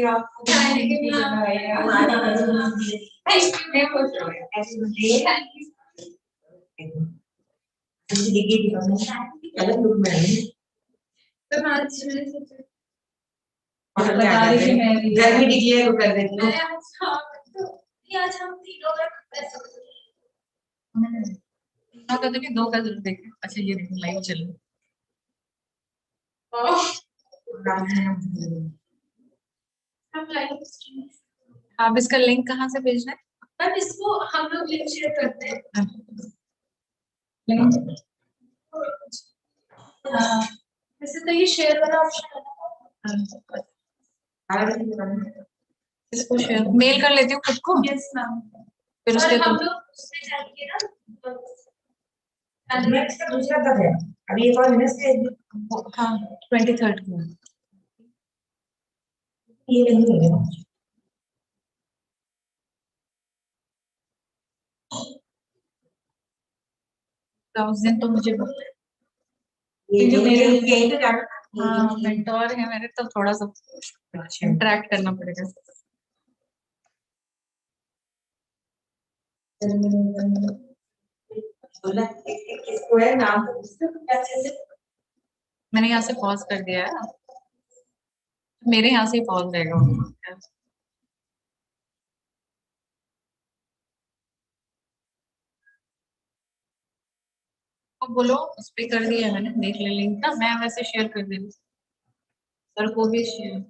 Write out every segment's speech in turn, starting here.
आपको खाने के लिए गर्मी डिक्लेयर कर देती हूँ। आज हम तीनों का देखिए, दो का जरूर देखें। अच्छा ये देखो लाइव चल आप इसका लिंक कहाँ से भेजना है? मैम इसको हम लोग लिंक शेयर करते हैं। लिंक वैसे तो ये शेयर वाला ऑप्शन है। इसको शेयर मेल कर लेती हूँ खुद को। Yes ma'am. फिर उसके हम लोग उसमें जाएंगे ना। दूसरा कब है? अभी एक और हाँ 23rd को ये नहीं है। उस दिन तो मुझे ये जो मेरे हाँ मेंटोर है मेरे, तो थोड़ा सा इंटरेक्ट करना पड़ेगा। किसको है नाम? मैंने यहाँ से पॉज कर दिया है, मेरे यहाँ से ही पॉज रहेगा। तो बोलो उस पे कर दिया मैंने, देख ले लिंक ना, मैं वैसे शेयर कर दे रही सर को भी शेयर।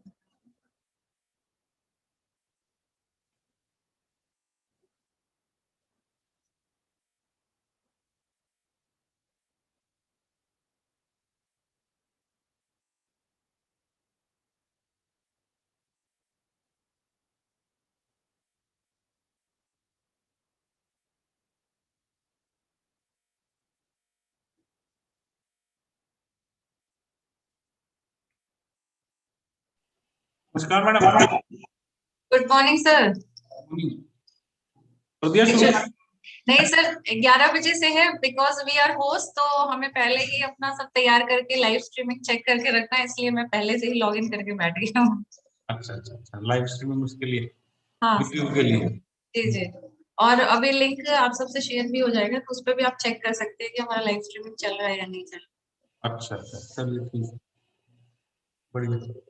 नमस्कार मैडम। Good morning sir. नहीं सर 11 बजे से है, बिकॉज वी आर होस्ट, तो हमें पहले ही अपना सब तैयार करके लाइव स्ट्रीमिंग चेक करके रखना है, इसलिए मैं पहले से ही लॉग इन करके बैठ गई हूँ। अच्छा अच्छा अच्छा, लाइव स्ट्रीमिंग उसके लिए, हाँ यूट्यूब के लिए। जी जी। और अभी लिंक आप सबसे शेयर भी हो जाएगा, तो उस पर भी आप चेक कर सकते हैं कि हमारा लाइव स्ट्रीमिंग चल रहा है या नहीं चल रहा। अच्छा अच्छा, चलिए ठीक है, बढ़िया।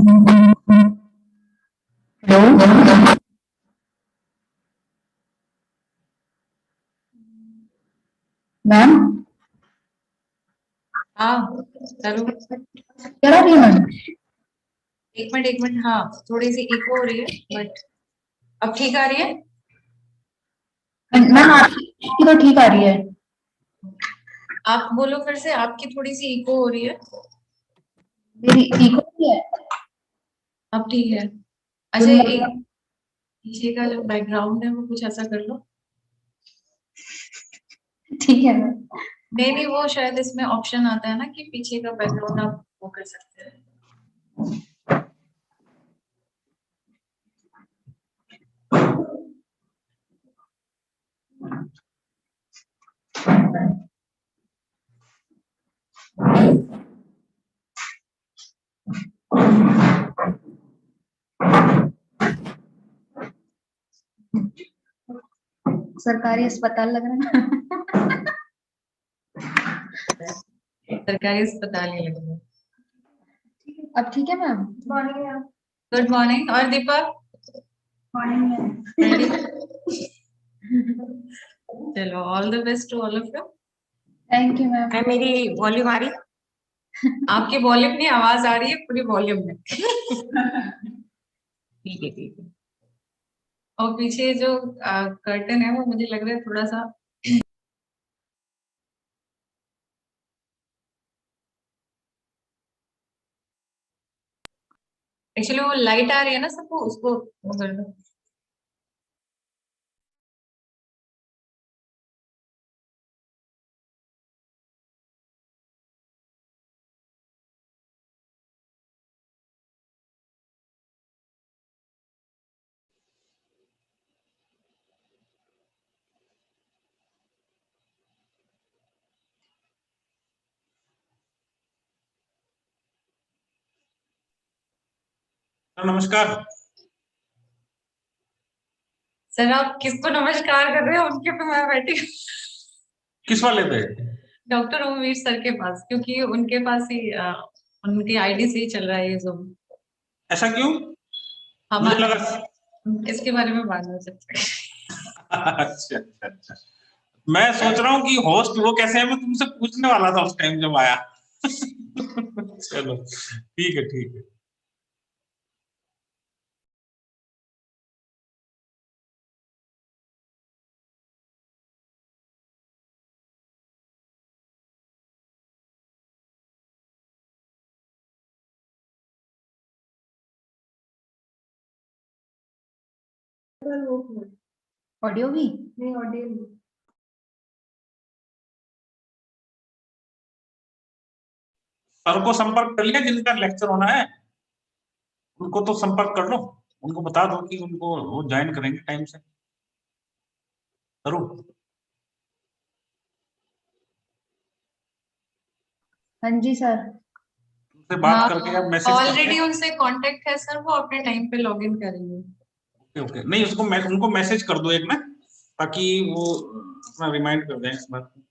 हेलो मैम, हाँ चलो, क्या रही है मैम? एक मिनट, हाँ थोड़ी सी इको हो रही है, बट अब ठीक आ रही है। मैम आपकी तो ठीक आ रही है। आप बोलो फिर से, आपकी थोड़ी सी इको हो रही है। मेरी इको भी है। अब ठीक है। गुड अच्छा, एक मॉर्निंग। पीछे का जो बैकग्राउंड है वो कुछ ऐसा कर लो। ठीक है मैम। नहीं नहीं, वो शायद इसमें ऑप्शन आता है ना कि पीछे का बैकग्राउंड आप वो कर सकते हैं। सरकारी अस्पताल लग रहा है। सरकारी अस्पताल ही लग रहा है। अब ठीक है ma'am. Morning ma'am. Good morning. और दीपक मॉर्निंग मैम। रेडी? चलो, all the best to all of you. Thank you ma'am. मेरी वॉल्यूम आ रही? आपकी वॉल्यूम नहीं, आवाज आ रही है पूरी वॉल्यूम में। ठीक है ठीक है। और पीछे जो कर्टन है वो मुझे लग रहा है थोड़ा सा, एक्चुअली वो लाइट आ रही है ना सबको, उसको वो कर दो। नमस्कार। सर आप किसको नमस्कार कर रहे हो? उनके पे मैं बैठी हूँ। किस वाले पे? डॉक्टर ओमवीर सर के पास, क्योंकि उनके पास ही उनकी आईडी से ही चल रहा है ये जूम। ऐसा क्यों? हम मुझे लगा। इसके बारे में बात कर सकते हैं। अच्छा अच्छा अच्छा। मैं सोच रहा हूँ कि होस्ट वो कैसे है, मैं तुमसे पूछने वाला था उस टाइम जब आया। चलो ठीक है ठीक है। ऑडियो भी नहीं, ऑडियो नहीं। सर को संपर्क कर लिया जिनका लेक्चर होना है, उनको तो संपर्क कर लो। उनको बता दो कि उनको वो ज्वाइन करेंगे टाइम से। जरूर। हाँ जी सर। उनसे बात हाँ, करके या मैसेज करके। ऑलरेडी उनसे कांटेक्ट है सर, वो अपने टाइम पे लॉग इन करेंगे। ओके ओके, नहीं उसको उनको मैसेज कर दो एक ना, ताकि वो अपना रिमाइंड कर दें इस बात को।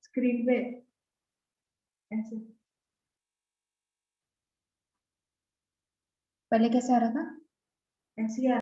स्क्रीन पे ऐसे पहले कैसे आ रहा था? ऐसे ही आ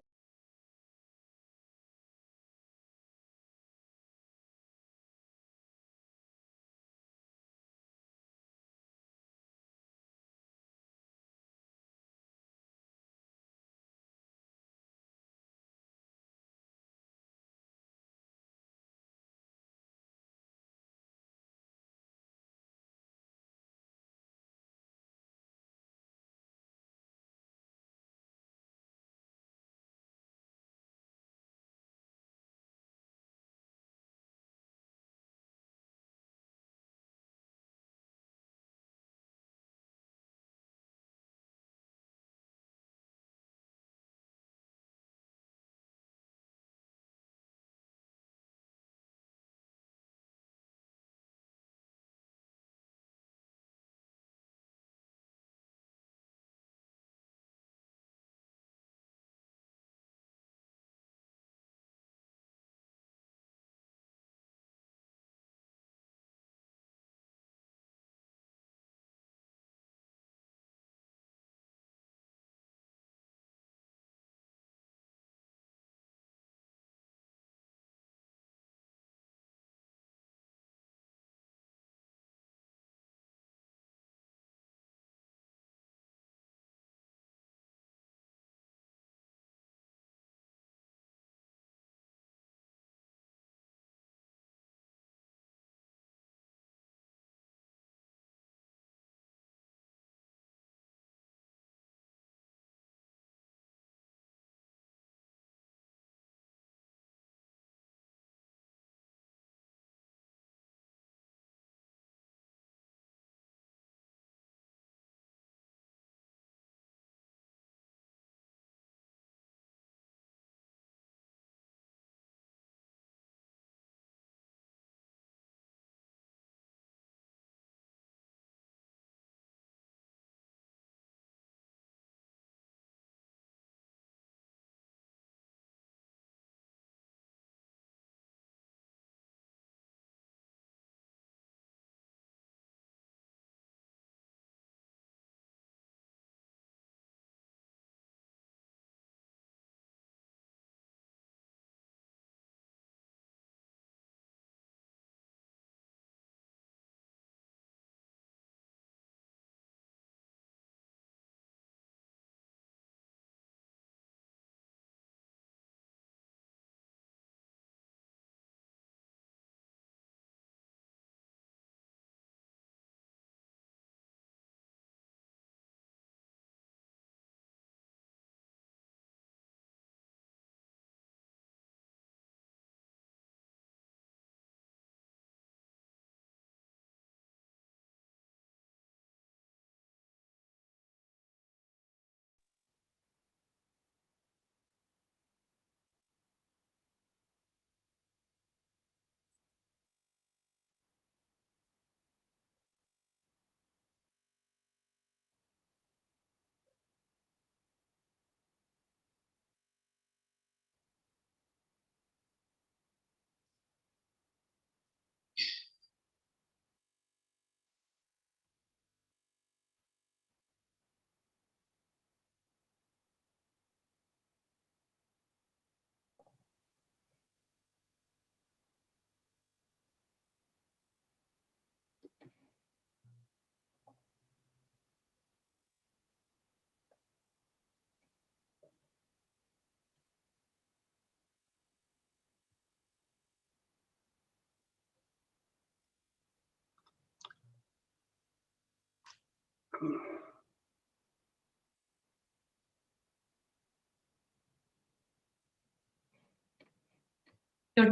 Good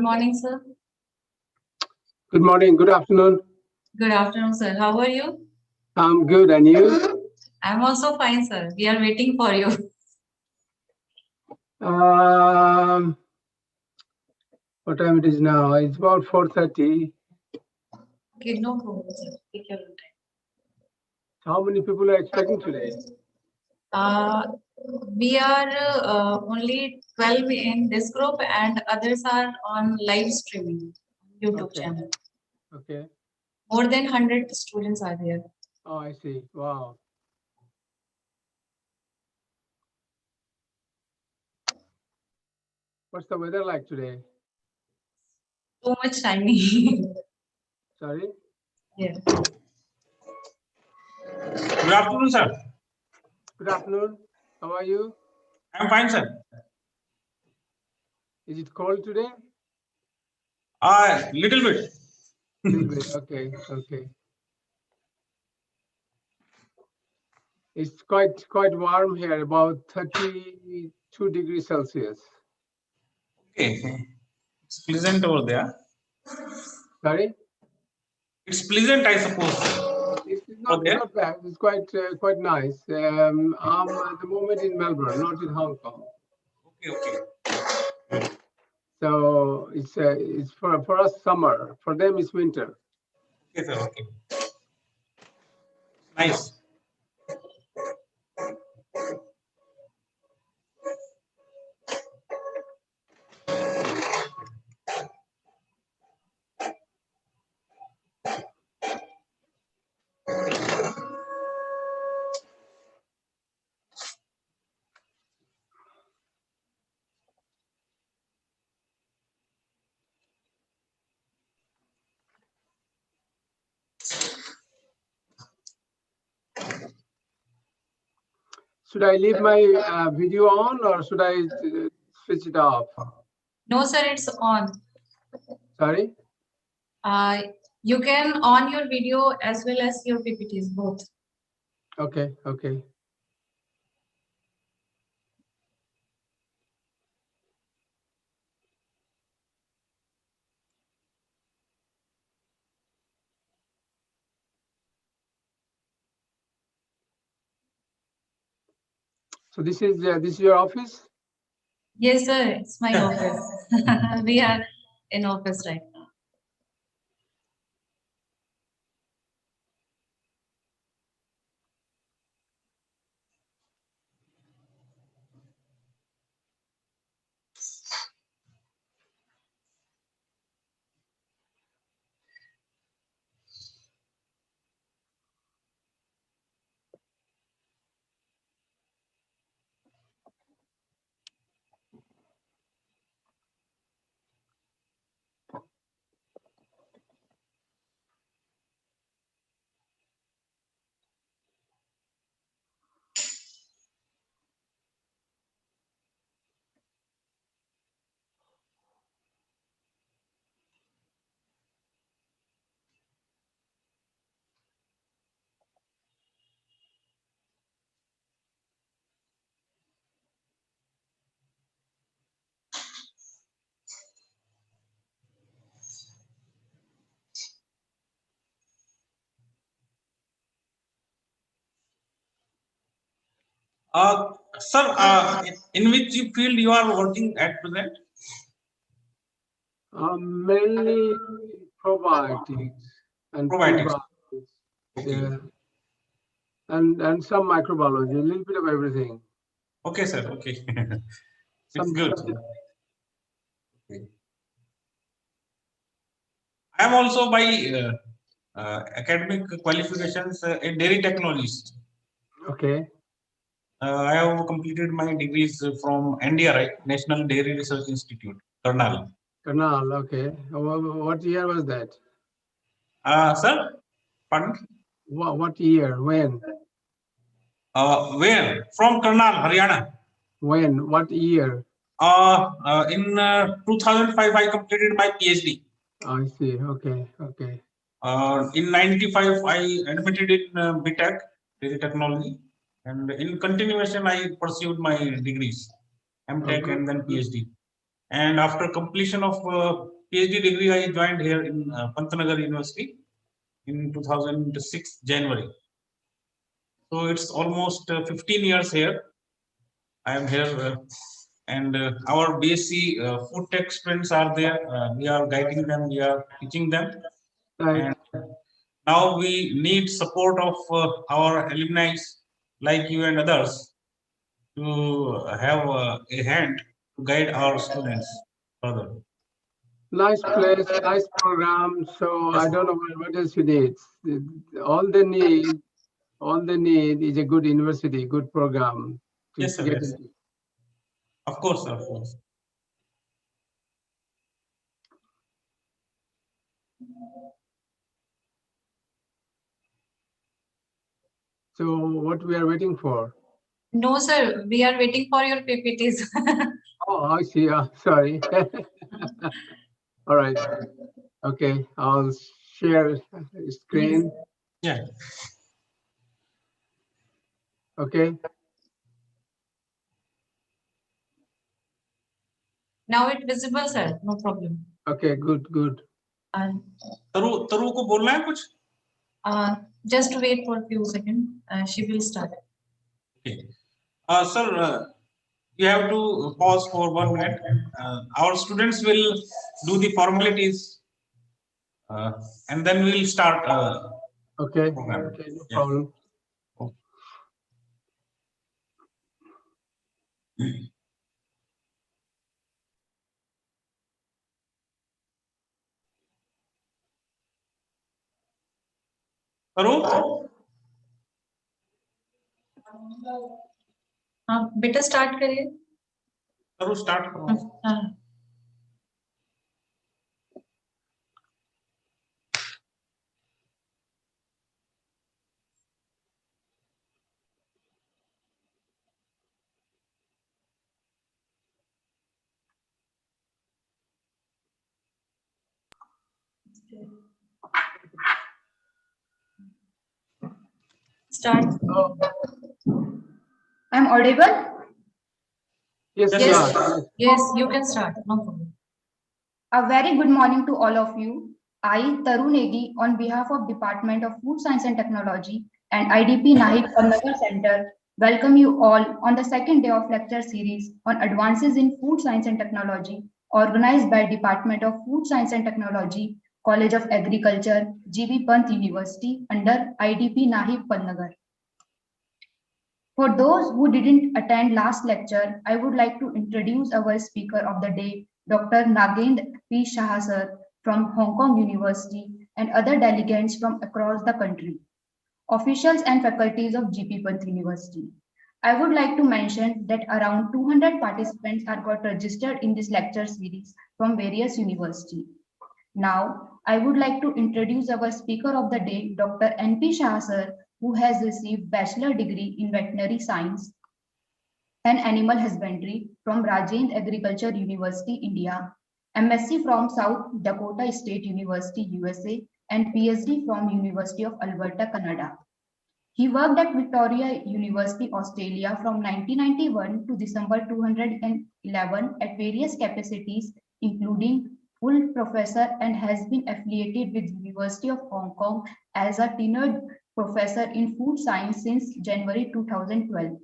morning, sir. Good morning. Good afternoon. Good afternoon, sir. How are you? I'm good. And you? I'm also fine, sir. We are waiting for you. What time it is now? It's about 4:30. Okay, no problem, sir. Take your own How many people are expecting today? time. We are only 12 in this group, and others are on live streaming YouTube Okay. channel. Okay. More than 100 students are there. Oh, I see. Wow. What's the weather like today? Too much shiny. Sorry? Yeah. Good afternoon, sir. Good afternoon. How are you? I'm fine, sir. Is it cold today? Little bit. Little bit. Okay. Okay. It's quite warm here, about 32 degrees Celsius. Okay. It's pleasant over there. Sorry? It's pleasant, I suppose. It's Okay. not bad. It's quite nice. I'm at the moment in Melbourne, not in Hong Kong. Okay. So it's for us summer. For them it's winter. Okay, sir. Okay. Nice. Should I leave my video on or should I switch it off? No, sir, it's on. Sorry? You can on your video as well as your PPTs, both. Okay. Okay. So this is your office? Yes, sir, it's my office. We are in office right now. Sir, in which field you are working at present? Mainly probiotics and Probiotics. prebiotics. Okay. Yeah. And some microbiology, a little bit of everything. Okay, sir. Okay. It's Some good. some- Okay. I am also by academic qualifications a dairy technologist. Okay. I have completed my degrees from NDRI, National Dairy Research Institute, Karnal. Canal, okay. What year was that? Sir, pardon? What year? When? Where? From Karnal, Haryana. When? What year? In 2005, I completed my PhD. I see. Okay. Okay. In 95, I admitted in BTech. Basic technology, and in continuation, I pursued my degrees, MTech and then PhD. And after completion of PhD degree, I joined here in Pantnagar University in 2006 January. So it's almost 15 years here. I am here, and our BSc food tech students are there. We are guiding them, we are teaching them, Right. and now we need support of our alumni like you and others to have a hand to guide our students further. Nice place, nice program. So I don't know what else you need. All they need, all they need is a good university, good program to Yes, sir. get Yes. into. Of course, of course. So what we are waiting for? No, sir. We are waiting for your PPTs. Oh, I see. Sorry. All right. Okay, I'll share screen. Yeah. Okay. Now it's visible, sir. No problem. Okay, good, good. तरु को बोलना है कुछ? Just wait for a few seconds. She will start. Okay. Sir, you have to pause for 1 minute. Our students will do the formalities, and then we will start. Okay, Program. okay, no Yeah. problem. तरु, हाँ बेटा start करिए. तरु start करो. हाँ. Start. I'm audible? Yes, Yes, Yes. yeah. Yes, you can start. No problem. A very good morning to all of you. I, Tarun Negi, on behalf of Department of Food Science and Technology and IDP Nahik Pannadar Center, welcome you all on the second day of lecture series on advances in food science and technology, organized by Department of Food Science and Technology, College of Agriculture, GB Pant University under IDP Nahik Pannadar. For those who didn't attend last lecture, I would like to introduce our speaker of the day, Dr. Nagendra P. Shah sir from Hong Kong University and other delegates from across the country, officials and faculties of GP Pant University. I would like to mention that around 200 participants are got registered in this lecture series from various universities. Now, I would like to introduce our speaker of the day, Dr. N.P. Shah sir, who has received bachelor degree in veterinary science and animal husbandry from Rajendra Agriculture University, India, MSc from South Dakota State University, USA, and PhD from University of Alberta, Canada. He worked at Victoria University, Australia from 1991 to December 2011 at various capacities, including full professor, and has been affiliated with University of Hong Kong as a tenured professor in food science since January 2012.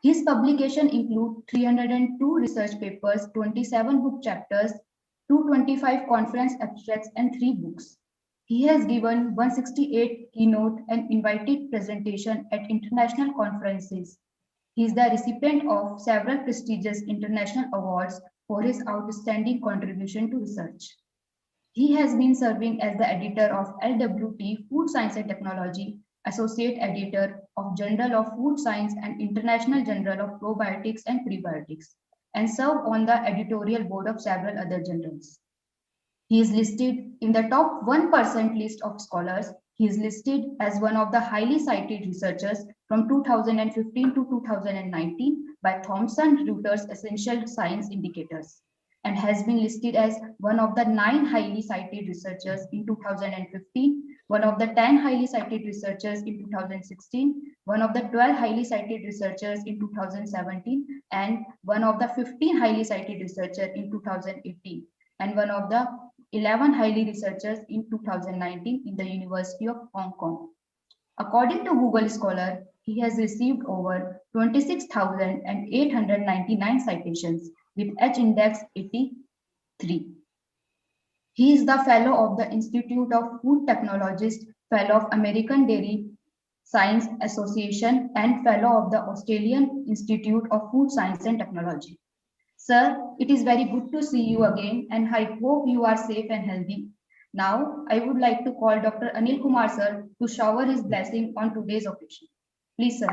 His publication include 302 research papers, 27 book chapters, 225 conference abstracts, and 3 books. He has given 168 keynote and invited presentation at international conferences. He is the recipient of several prestigious international awards for his outstanding contribution to research. He has been serving as the editor of LWT Food Science and Technology, associate editor of Journal of Food Science and International Journal of Probiotics and Prebiotics, and served on the editorial board of several other journals. He is listed in the top 1% list of scholars. He is listed as one of the highly cited researchers from 2015 to 2019 by Thomson Reuters Essential Science Indicators. and has been listed as one of the 9 highly cited researchers in 2015, one of the 10 highly cited researchers in 2016, one of the 12 highly cited researchers in 2017, and one of the 15 highly cited researchers in 2018, and one of the 11 highly researchers in 2019 in the University of Hong Kong. According to Google Scholar, he has received over 26,899 citations with H-index 83. He is the fellow of the Institute of Food Technologists, fellow of American Dairy Science Association, and fellow of the Australian Institute of Food Science and Technology. Sir, it is very good to see you again, and I hope you are safe and healthy. Now, I would like to call Dr. Anil Kumar sir to shower his blessing on today's occasion. Please, sir.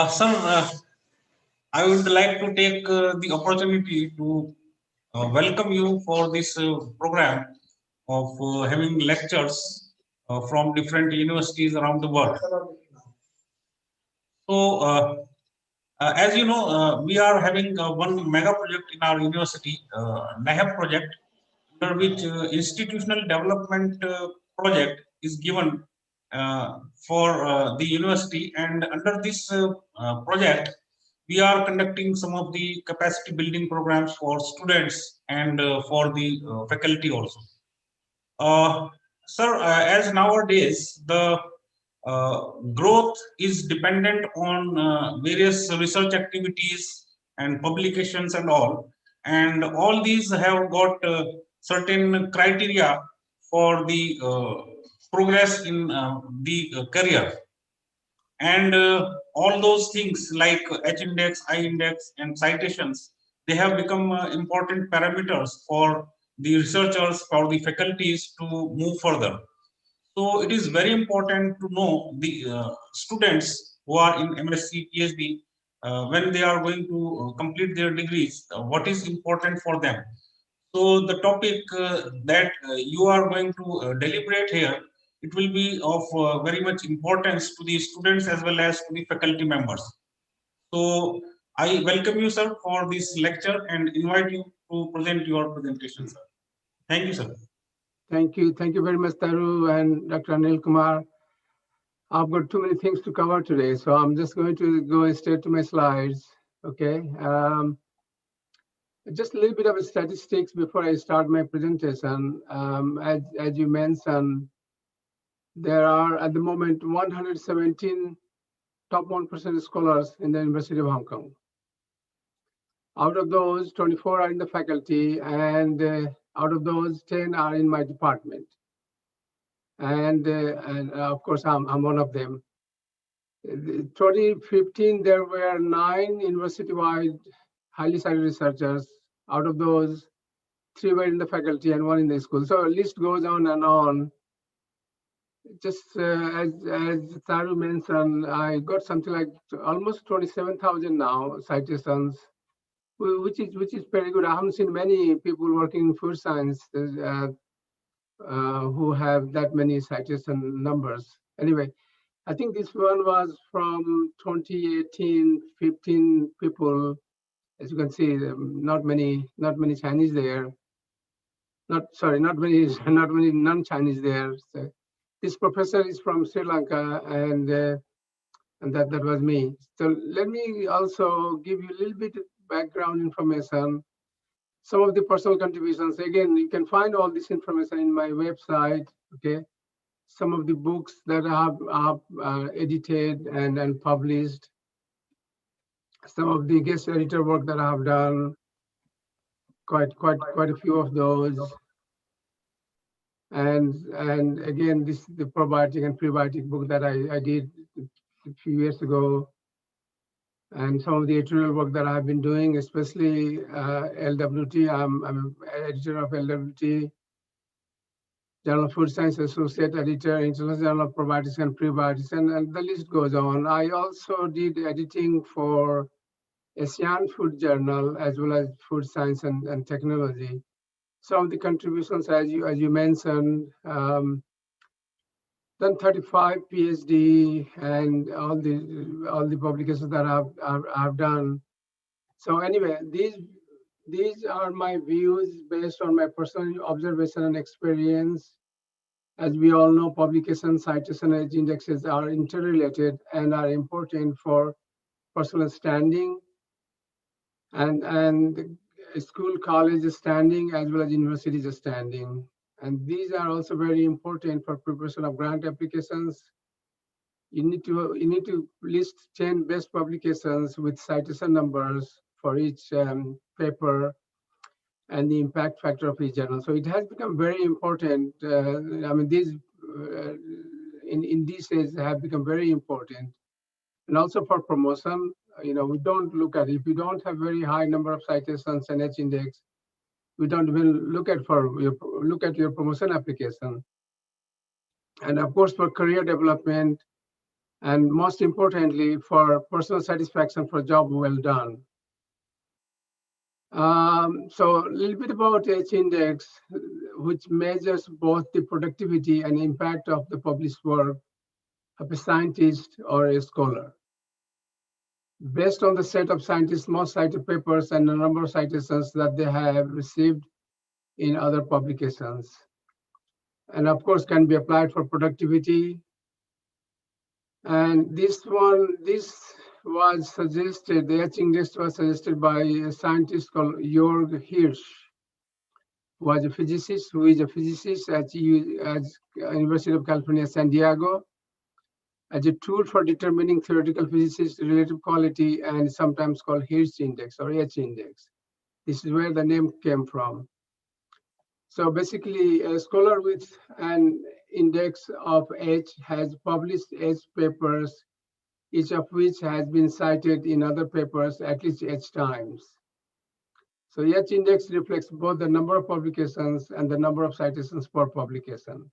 Sir, I would like to take the opportunity to welcome you for this program of having lectures from different universities around the world. So, as you know, we are having one mega project in our university, NAHEP project, under which institutional development project is given for the university, and under this project we are conducting some of the capacity building programs for students and for the faculty also. Sir, as nowadays the growth is dependent on various research activities and publications and all these have got certain criteria for the progress in the career, and all those things like H-index, I-index, and citations, they have become important parameters for the researchers, for the faculties to move further. So it is very important to know the students who are in MSc, PhD, when they are going to complete their degrees, what is important for them. So the topic that you are going to deliberate here, it will be of very much importance to the students as well as to the faculty members. So I welcome you, sir, for this lecture and invite you to present your presentation, sir. Thank you, sir. Thank you. Thank you very much, Taru and Dr. Anil Kumar. I've got too many things to cover today, so I'm just going to go straight to my slides. Okay. Just a little bit of statistics before I start my presentation. As you mentioned, there are at the moment 117 top 1% scholars in the University of Hong Kong. Out of those, 24 are in the faculty, and out of those, 10 are in my department. And of course, I'm one of them. In 2015, there were 9 university-wide highly cited researchers. Out of those, 3 were in the faculty and 1 in the school. So the list goes on and on. Just as Taru mentioned, I got something like almost 27,000 now citations, which is very good. I haven't seen many people working in food science who have that many citation numbers. Anyway, I think this one was from 2018, 15 people. As you can see, not many Chinese there. Not many non-Chinese there. So this professor is from Sri Lanka, and that was me. So let me also give you a little bit of background information. Some of the personal contributions. Again, you can find all this information in my website. Okay. Some of the books that I have edited and published. Some of the guest editor work that I have done. Quite a few of those. And again, the probiotic and prebiotic book that I did a few years ago, and some of the editorial work that I've been doing, especially LWT. I'm an editor of LWT, Journal of Food Science Associate Editor, International Journal of Probiotics and Prebiotics, and the list goes on. I also did editing for ASEAN Food Journal as well as Food Science and Technology. Some of the contributions, as you mentioned, done 35 PhD and all the publications that I've done. So anyway, these are my views based on my personal observation and experience. As we all know, publication, citation, and indexes are interrelated and are important for personal standing and school, college standing, as well as universities standing. And these are also very important for preparation of grant applications. You need to list 10 best publications with citation numbers for each paper and the impact factor of each journal. So it has become very important. I mean, these indices have become very important. And also for promotion, we don't look at, if you don't have very high number of citations and H index, we don't even look at your promotion application. And of course, for career development, and most importantly, for personal satisfaction for job well done. So a little bit about H index, which measures both the productivity and impact of the published work of a scientist or a scholar. Based on the set of scientists' most cited papers and the number of citations that they have received in other publications. And of course, can be applied for productivity. And this was suggested, the H index was suggested by a scientist called Jörg Hirsch, who is a physicist at University of California, San Diego, as a tool for determining theoretical physicists' relative quality and sometimes called Hirsch index or H index. This is where the name came from. So basically, a scholar with an index of H has published H papers, each of which has been cited in other papers at least H times. So H index reflects both the number of publications and the number of citations per publication.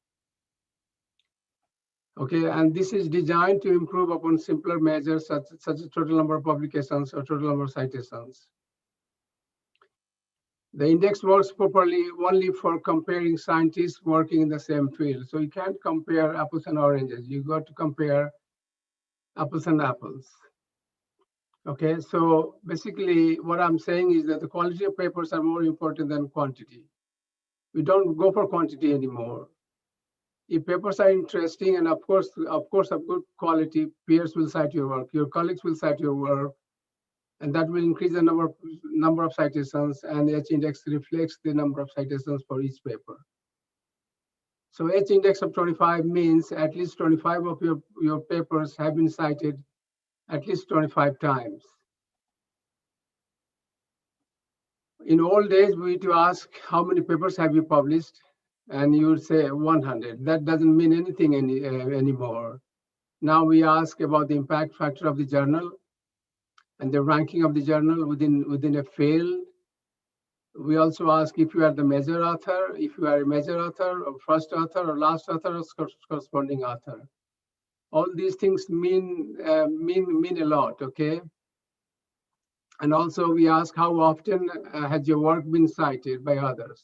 Okay, and this is designed to improve upon simpler measures such as total number of publications or total number of citations. The index works properly only for comparing scientists working in the same field. So you can't compare apples and oranges. You got to compare apples and apples. Okay, so basically what I'm saying is that the quality of papers are more important than quantity. We don't go for quantity anymore. If papers are interesting and of course of good quality, peers will cite your work, your colleagues will cite your work, and that will increase the number of citations, and H index reflects the number of citations for each paper. So H index of 25 means at least 25 of your papers have been cited at least 25 times. In old days, we used to ask how many papers have you published, and you would say 100. That doesn't mean anything anymore. Now we ask about the impact factor of the journal and the ranking of the journal within a field. We also ask if you are the major author, if you are a major author, or first author, or last author, or corresponding author. All these things mean a lot, okay? And also we ask how often has your work been cited by others.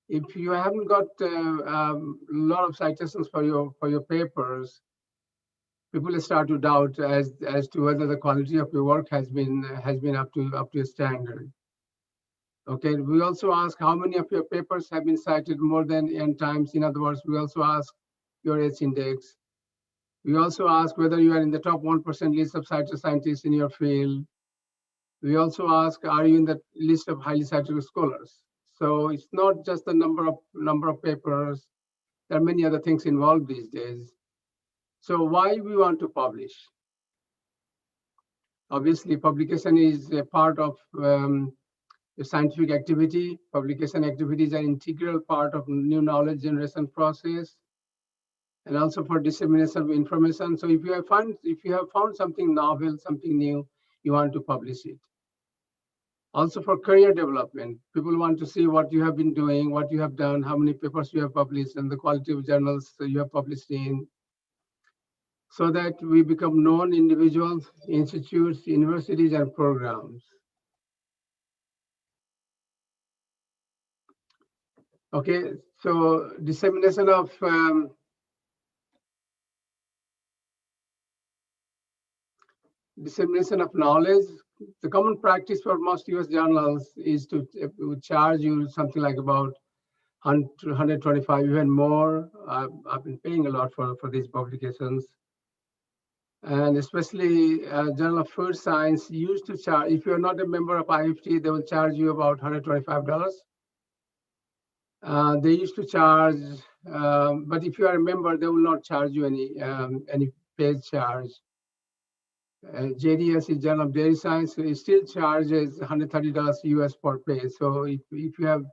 If you haven't got a lot of citations for your papers, people start to doubt as to whether the quality of your work has been up to a standard. Okay. We also ask how many of your papers have been cited more than n times. In other words, we also ask your H index. We also ask whether you are in the top 1% list of cited scientists in your field. We also ask, are you in the list of highly cited scholars? So it's not just the number of papers. There are many other things involved these days. So why we want to publish? Obviously, publication is a part of the scientific activity. Publication activities are an integral part of new knowledge generation process, and also for dissemination of information. So if you have found something novel, something new, you want to publish it. Also for career development, people want to see what you have been doing, what you have done, how many papers you have published, and the quality of journals you have published in, so that we become known individuals, institutes, universities, and programs. Okay, so dissemination of knowledge the common practice for most US journals is to charge you something like about 125, even more. I've been paying a lot for these publications. And especially Journal of Food Science used to charge, if you're not a member of IFT, they will charge you about $125. They used to charge, but if you are a member, they will not charge you any page charge. JDS, Journal of Dairy Science, it still charges $130 US per page. So if you have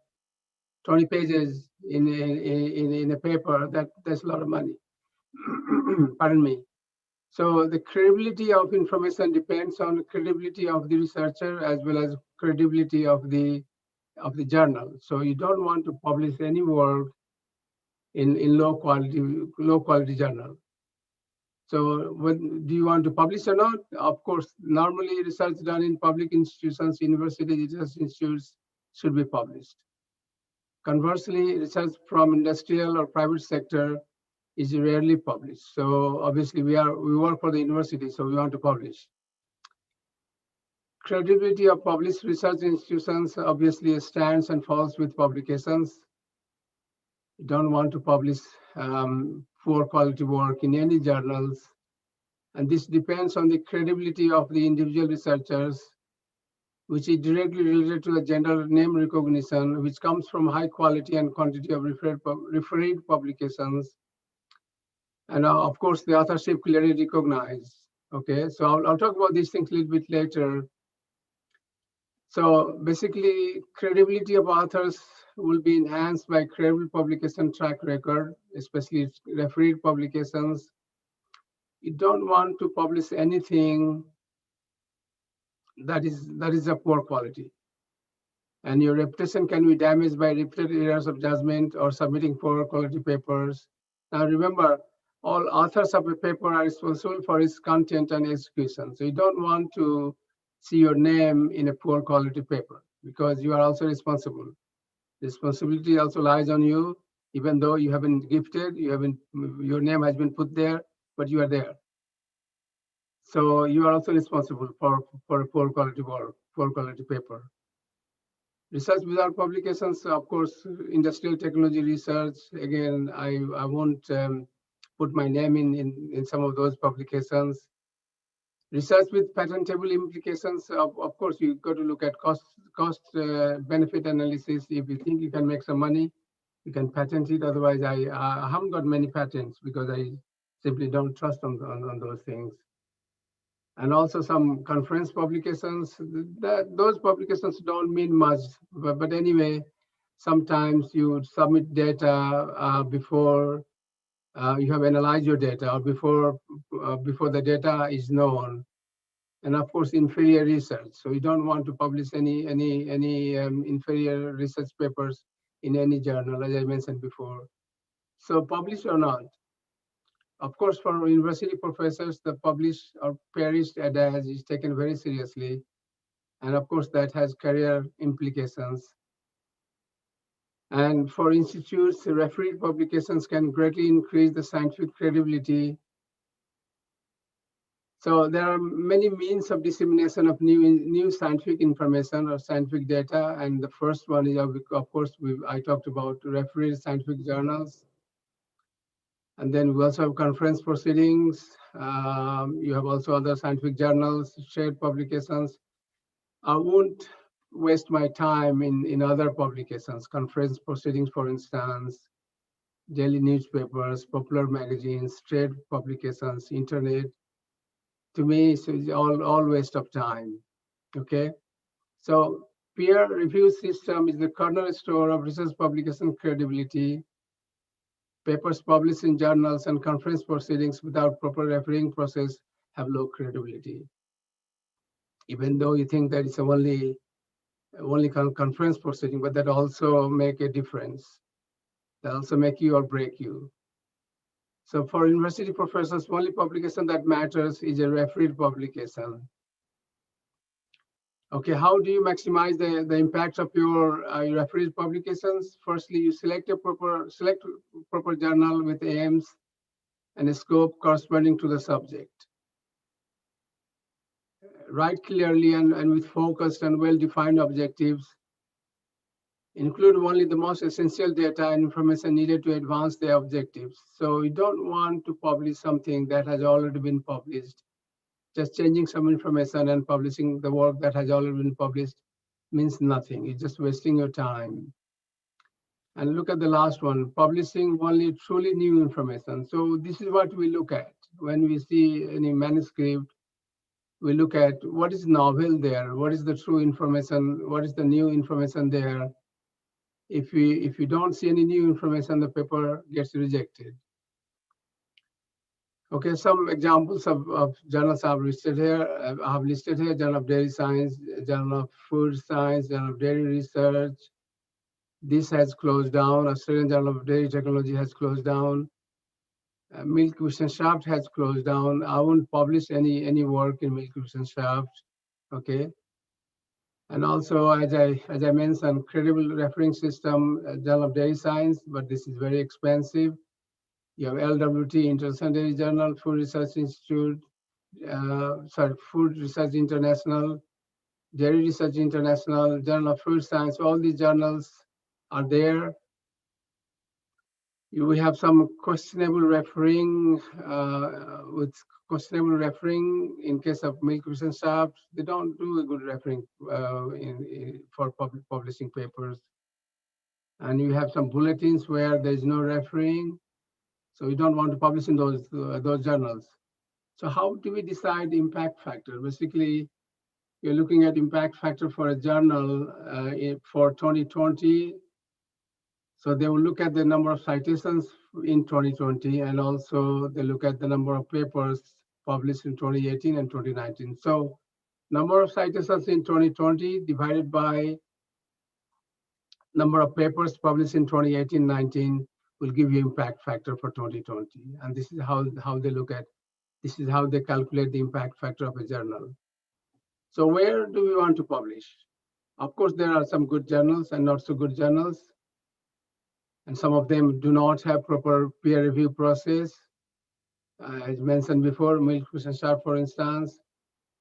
20 pages in a paper, that's a lot of money. Pardon me. So the credibility of information depends on the credibility of the researcher as well as credibility of the journal. So you don't want to publish any work in low quality journal. So do you want to publish or not? Of course, normally research done in public institutions, universities, research institutes should be published. Conversely, research from industrial or private sector is rarely published. So obviously we work for the university, so we want to publish. Credibility of published research institutions obviously stands and falls with publications. You don't want to publish poor quality work in any journals. And this depends on the credibility of the individual researchers, which is directly related to the general name recognition, which comes from high quality and quantity of referred publications. And of course, the authorship clearly recognized. Okay, so I'll talk about these things a little bit later. So basically, credibility of authors will be enhanced by credible publication track record, especially referred publications. You don't want to publish anything that is of poor quality. And your reputation can be damaged by repeated errors of judgment or submitting poor quality papers. Now remember, all authors of a paper are responsible for its content and execution. So you don't want to see your name in a poor quality paper because you are also responsible. Responsibility also lies on you, even though you haven't gifted, your name has been put there, but you are there. So you are also responsible for a poor quality work, poor quality paper. Research without publications, of course, industrial technology research. Again, I won't put my name in some of those publications. Research with patentable implications, of course, you've got to look at cost benefit analysis. If you think you can make some money, you can patent it. Otherwise, I haven't got many patents because I simply don't trust on those things. And also some conference publications. Those publications don't mean much, but anyway, sometimes you submit data before you have analyzed your data or before the data is known. And of course, inferior research. So you don't want to publish any inferior research papers in any journal, as I mentioned before. So publish or not. Of course, for university professors, the published or perished adage is taken very seriously. And of course, that has career implications. And for institutes, refereed publications can greatly increase the scientific credibility. So there are many means of dissemination of new scientific information or scientific data. And the first one is, of course, I talked about refereed scientific journals. And then we also have conference proceedings. You have also other scientific journals, shared publications. I won't waste my time in other publications, conference proceedings, for instance, daily newspapers, popular magazines, trade publications, internet. To me, it's all waste of time, okay? So peer review system is the cornerstone of research publication credibility. Papers published in journals and conference proceedings without proper refereeing process have low credibility. Even though you think that it's only conference proceeding, but that also make a difference. That also make you or break you. So for university professors, only publication that matters is a refereed publication. Okay, how do you maximize the impact of your refereed publications? Firstly, you select proper journal with aims and a scope corresponding to the subject. write clearly and with focused and well-defined objectives, include only the most essential data and information needed to advance their objectives. So you don't want to publish something that has already been published. Just changing some information and publishing the work that has already been published means nothing. It's just wasting your time. And look at the last one, publishing only truly new information. So this is what we look at when we see any manuscript. We look at what is novel there, what is the true information, what is the new information there. If you don't see any new information, the paper gets rejected. Okay, some examples of journals I've listed here. Journal of Dairy Science, Journal of Food Science, Journal of Dairy Research. This has closed down. Australian Journal of Dairy Technology has closed down. Milk Wissenschaft has closed down. I won't publish any work in Milk Wissenschaft. Okay. And also, as I mentioned, credible referring system, Journal of Dairy Science, but this is very expensive. You have LWT, International Dairy Journal, Food Research Institute, Food Research International, Dairy Research International, Journal of Food Science. All these journals are there. We have some questionable referring with questionable referring in case of Milk Wissenschaft. They don't do a good referring for publishing papers. And you have some bulletins where there's no referring. So we don't want to publish in those journals. So how do we decide impact factor? Basically, you're looking at impact factor for a journal for 2020. So they will look at the number of citations in 2020, and also they look at the number of papers published in 2018 and 2019. So number of citations in 2020 divided by number of papers published in 2018-19 will give you impact factor for 2020. And this is how they look at, this is how they calculate the impact factor of a journal. So where do we want to publish? Of course, there are some good journals and not so good journals. And some of them do not have proper peer review process. As mentioned before, Milk Wissenschaft, for instance,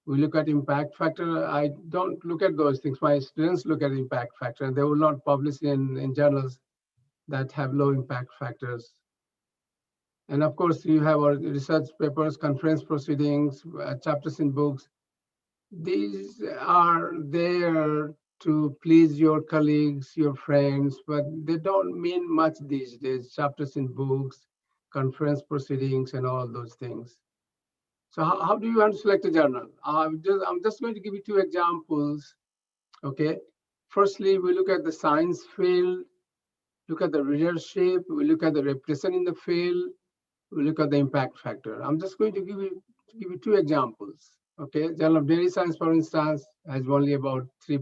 we look at impact factor. I don't look at those things. My students look at impact factor, and they will not publish in journals that have low impact factors. And of course, you have our research papers, conference proceedings, chapters in books. These are there to please your colleagues, your friends, but they don't mean much these days. Chapters in books, conference proceedings, and all those things. So how do you want to select a journal? I'm just going to give you two examples. Okay. Firstly, we look at the science field, look at the readership, we look at the reputation in the field, we look at the impact factor. I'm just going to give you two examples. Okay, Journal of Dairy Science, for instance, has only about 3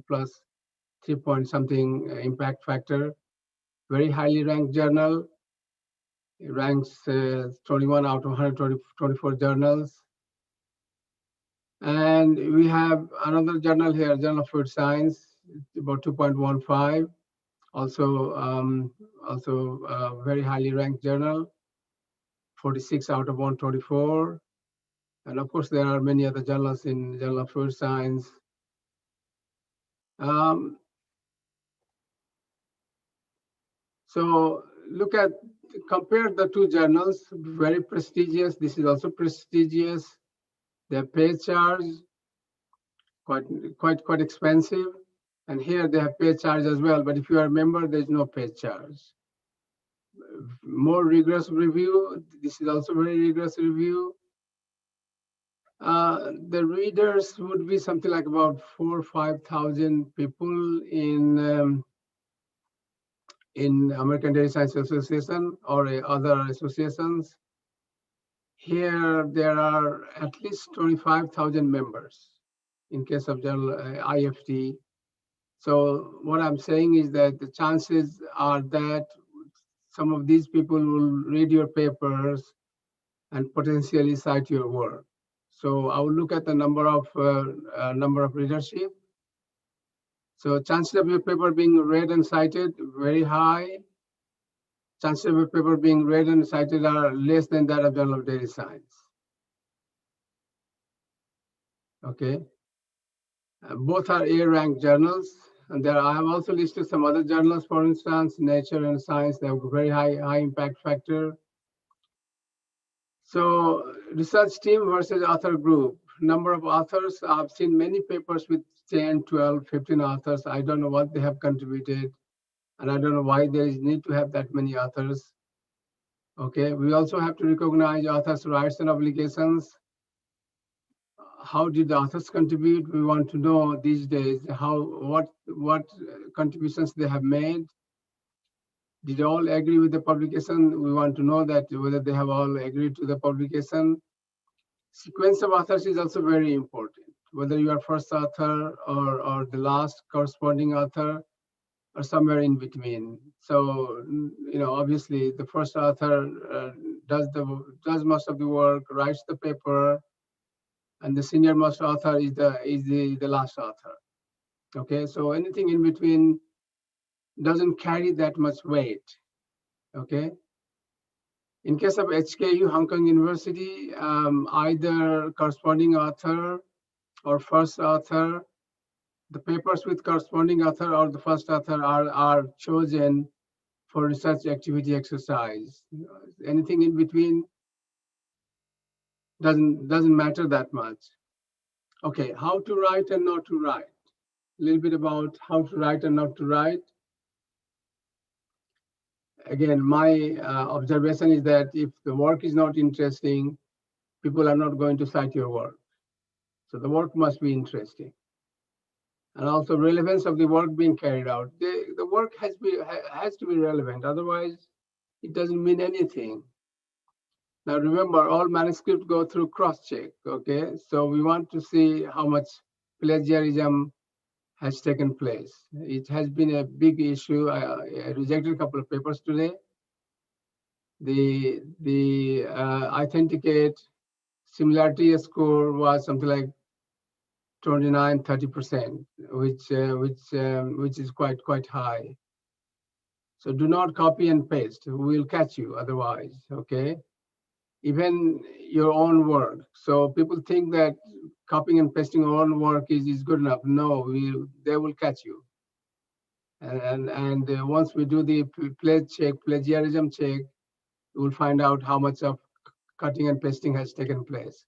point something impact factor. Very highly ranked journal. It ranks 21 out of 124 journals. And we have another journal here, Journal of Food Science, about 2.15. Also very highly ranked journal, 46 out of 124. And of course, there are many other journals in Journal of Food Science. So compare the two journals, very prestigious. This is also prestigious. Their pay charge, quite expensive. And here they have pay charge as well. But if you are a member, there's no pay charge. More rigorous review. This is also very rigorous review. The readers would be something like about 4,000 or 5,000 people in American Dairy Science Association or other associations. Here there are at least 25,000 members in case of journal IFT. So what I'm saying is that the chances are that some of these people will read your papers and potentially cite your work. So I will look at the number of readership. So chances of your paper being read and cited, very high. Chances of your paper being read and cited are less than that of Journal of Dairy Science. Okay. Both are A-ranked journals. And there I have also listed some other journals, for instance, Nature and Science. They have a very high impact factor. So research team versus author group. Number of authors, I've seen many papers with 10, 12, 15 authors. I don't know what they have contributed, and I don't know why there is need to have that many authors. Okay, we also have to recognize authors' rights and obligations. How did the authors contribute? We want to know these days what contributions they have made. Did all agree with the publication? We want to know that whether they have all agreed to the publication. Sequence of authors is also very important. Whether you are first author or the last corresponding author or somewhere in between. So obviously the first author does most of the work, writes the paper, and the senior most author is the last author. Okay, so anything in between doesn't carry that much weight. Okay. In case of HKU, Hong Kong University, either corresponding author or first author, the papers with corresponding author or the first author are chosen for research activity exercise. Anything in between doesn't matter that much. Okay, how to write and not to write. A little bit about how to write and not to write. Again, my observation is that if the work is not interesting, people are not going to cite your work. So the work must be interesting. And also relevance of the work being carried out. The work has to be relevant, otherwise it doesn't mean anything. Now remember, all manuscripts go through cross-check, okay? So we want to see how much plagiarism has taken place. It has been a big issue. I rejected a couple of papers today. The authenticate similarity score was something like 29, 30%, which is quite high. So do not copy and paste. We'll catch you otherwise, okay? Even your own work. So people think that copying and pasting your own work is good enough. No, they will catch you. And once we do the plagiarism check, we'll find out how much of cutting and pasting has taken place.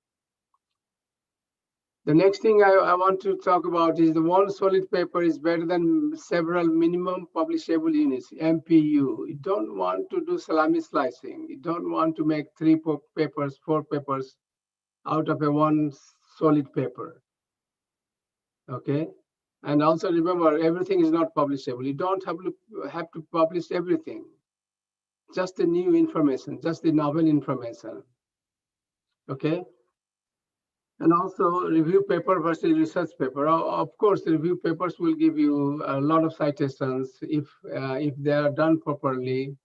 The next thing I want to talk about is the one solid paper is better than several minimum publishable units, MPU. You don't want to do salami slicing. You don't want to make 4 papers out of a one solid paper. Okay. And also remember, everything is not publishable. You don't have to publish everything. Just the new information, just the novel information. Okay. And also review paper versus research paper. Of course, the review papers will give you a lot of citations if they are done properly.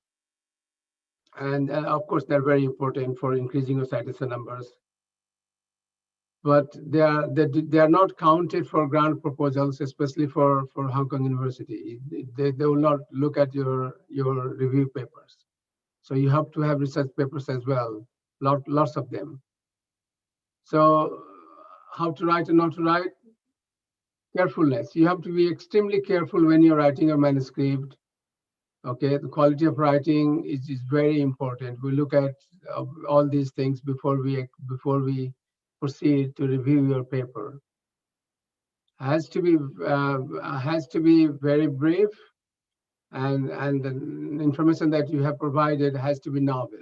And of course, they're very important for increasing your citation numbers. But they are not counted for grant proposals, especially for Hong Kong University. They will not look at your review papers. So you have to have research papers as well, lots of them. So how to write and not to write? Carefulness. You have to be extremely careful when you're writing a manuscript. Okay, the quality of writing is very important. We look at all these things before we proceed to review your paper. Has to be very brief, and the information that you have provided has to be novel.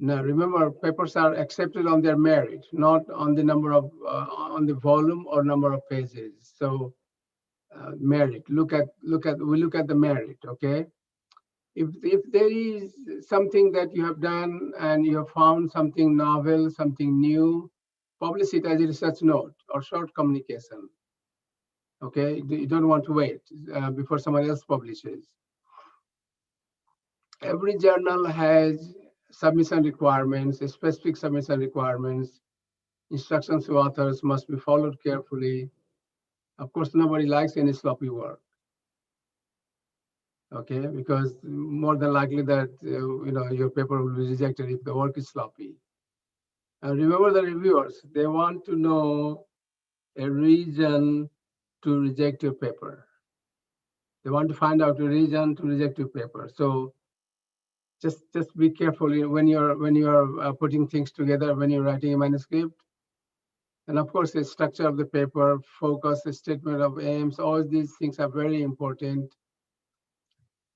Now, remember, papers are accepted on their merit, not on the number of, on the volume or number of pages. So, merit. We look at the merit. Okay. If there is something that you have done and you have found something novel, something new, publish it as a research note or short communication. Okay. You don't want to wait before someone else publishes. Every journal has submission requirements, specific submission requirements. Instructions to authors must be followed carefully. Of course, nobody likes any sloppy work. Okay, because more than likely that your paper will be rejected if the work is sloppy. And remember the reviewers; they want to know a reason to reject your paper. They want to find out a reason to reject your paper. So just be careful when you're putting things together, when you're writing a manuscript. And of course, the structure of the paper, focus, the statement of aims, all these things are very important.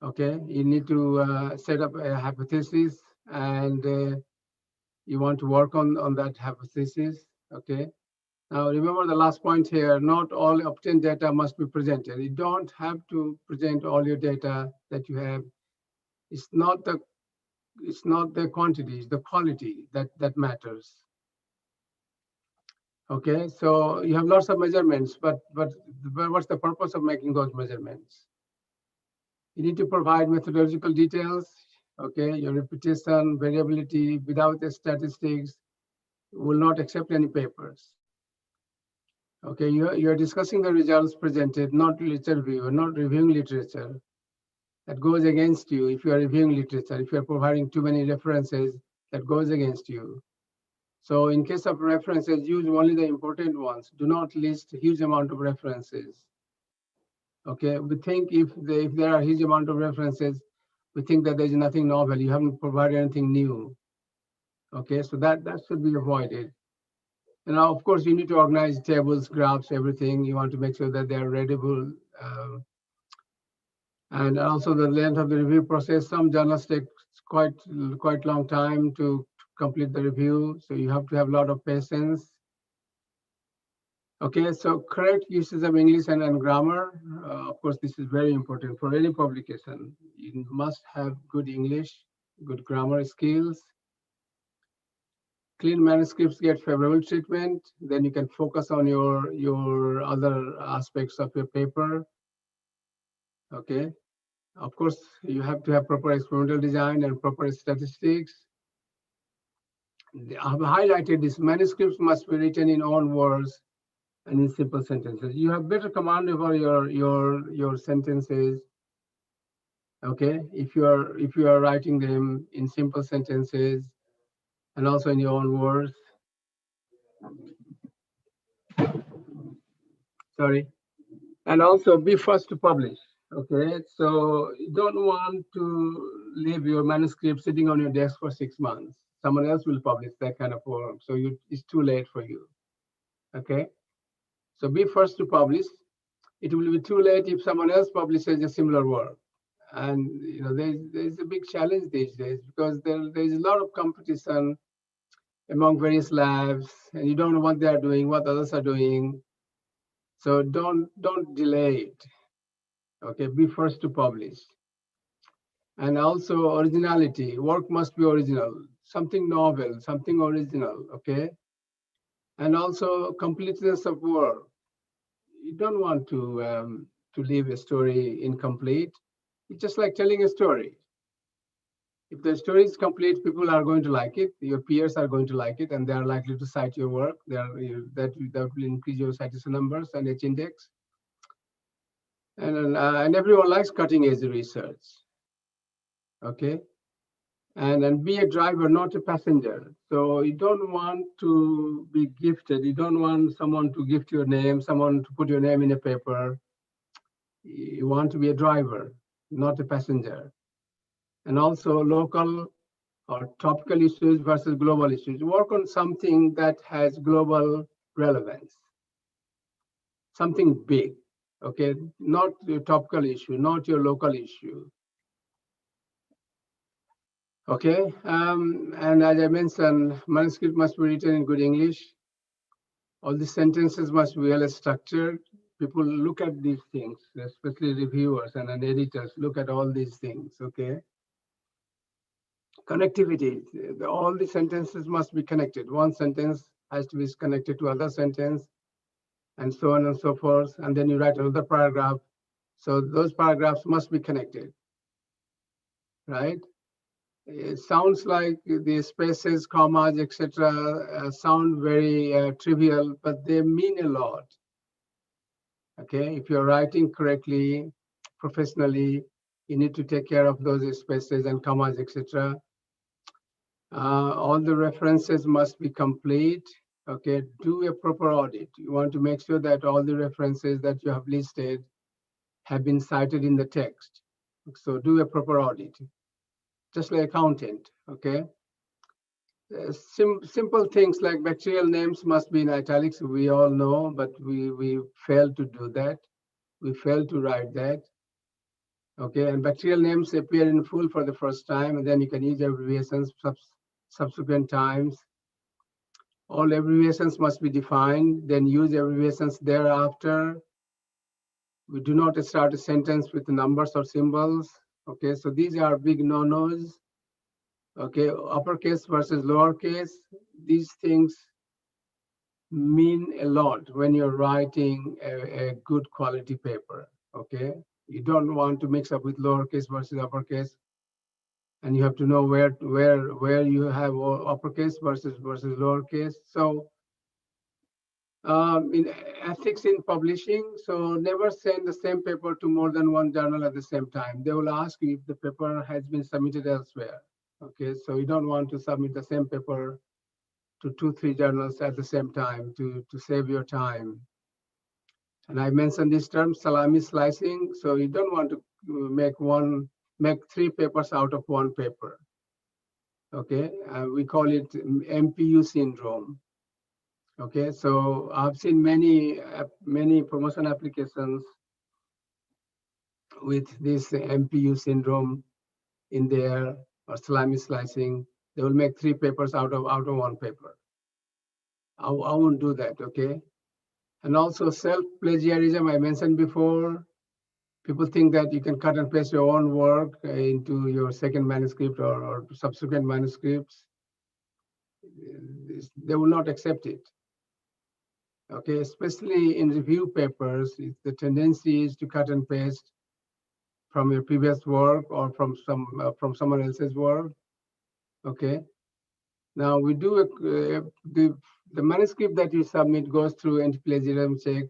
Okay, you need to set up a hypothesis, and you want to work on that hypothesis. Okay. Now remember the last point here, not all obtained data must be presented. You don't have to present all your data that you have. It's not the quantity, it's the quality that matters. Okay, so you have lots of measurements, but what's the purpose of making those measurements? You need to provide methodological details. Okay, your repetition, variability, without the statistics, will not accept any papers. Okay, you're discussing the results presented, not literature review, not reviewing literature. That goes against you if you are reviewing literature. If you're providing too many references, that goes against you. So in case of references, use only the important ones. Do not list a huge amount of references. Okay, we think if there are a huge amount of references, we think that there's nothing novel. You haven't provided anything new. Okay, so that should be avoided. And now, of course, you need to organize tables, graphs, everything. You want to make sure that they are readable. And also the length of the review process. Some journals take quite long time to complete the review. So you have to have a lot of patience. Okay, so correct uses of English and grammar. Of course, this is very important for any publication. You must have good English, good grammar skills. Clean manuscripts get favorable treatment. Then you can focus on your other aspects of your paper. Okay. Of course, you have to have proper experimental design and proper statistics. I've highlighted this. Manuscripts must be written in own words and in simple sentences. You have better command over your sentences. Okay, if you are writing them in simple sentences and also in your own words. Sorry. And also be first to publish. Okay, so you don't want to leave your manuscript sitting on your desk for 6 months. Someone else will publish that kind of work, so it's too late for you. Okay, so be first to publish. It will be too late if someone else publishes a similar work. And you know, there's a big challenge these days because there's a lot of competition among various labs, and you don't know what they are doing, what others are doing. So don't delay it. Okay, be first to publish. And also originality. Work must be original, something novel, something original. Okay, and also completeness of work. You don't want to leave a story incomplete. It's just like telling a story. If the story is complete, people are going to like it. Your peers are going to like it, and they are likely to cite your work. That will increase your citation numbers and H index. And everyone likes cutting edge research. Okay, and be a driver, not a passenger. So you don't want to be gifted. You don't want someone to gift your name, someone to put your name in a paper. You want to be a driver, not a passenger. And also local or topical issues versus global issues. Work on something that has global relevance, something big, okay? Not your topical issue, not your local issue. Okay, and as I mentioned, manuscript must be written in good English. All the sentences must be well structured. People look at these things, especially reviewers and editors look at all these things, okay? Connectivity, all the sentences must be connected. One sentence has to be connected to other sentence, and so on and so forth. And then you write another paragraph. So those paragraphs must be connected, right? It sounds like the spaces, commas, etc. Sound very trivial, but they mean a lot. Okay, if you're writing correctly, professionally, you need to take care of those spaces and commas, etc. All the references must be complete. okay, do a proper audit. You want to make sure that all the references that you have listed have been cited in the text. So do a proper audit, just like accountant, okay? Simple things like bacterial names must be in italics, we all know, but we fail to do that. We fail to write that. Okay, and bacterial names appear in full for the first time, and then you can use abbreviations subsequent times. All abbreviations must be defined, then use abbreviations thereafter. We do not start a sentence with numbers or symbols. Okay, so these are big no-nos. Okay, uppercase versus lowercase. These things mean a lot when you're writing a good quality paper. Okay, you don't want to mix up with lowercase versus uppercase, and you have to know where you have uppercase versus lowercase. So in ethics in publishing, so never send the same paper to more than one journal at the same time. They will ask you if the paper has been submitted elsewhere. Okay, so you don't want to submit the same paper to 2-3 journals at the same time to save your time. And I mentioned this term, salami slicing. So you don't want to make 3 papers out of 1 paper. Okay, we call it MPU syndrome. Okay, so I've seen many promotion applications with this MPU syndrome in there, or salami slicing. They will make 3 papers out of 1 paper. I won't do that. Okay, and also self-plagiarism, I mentioned before. People think that you can cut and paste your own work into your second manuscript or subsequent manuscripts. They will not accept it. Okay, especially in review papers, the tendency is to cut and paste from your previous work or from someone else's work. Okay, now we do the manuscript that you submit goes through anti-plagiarism check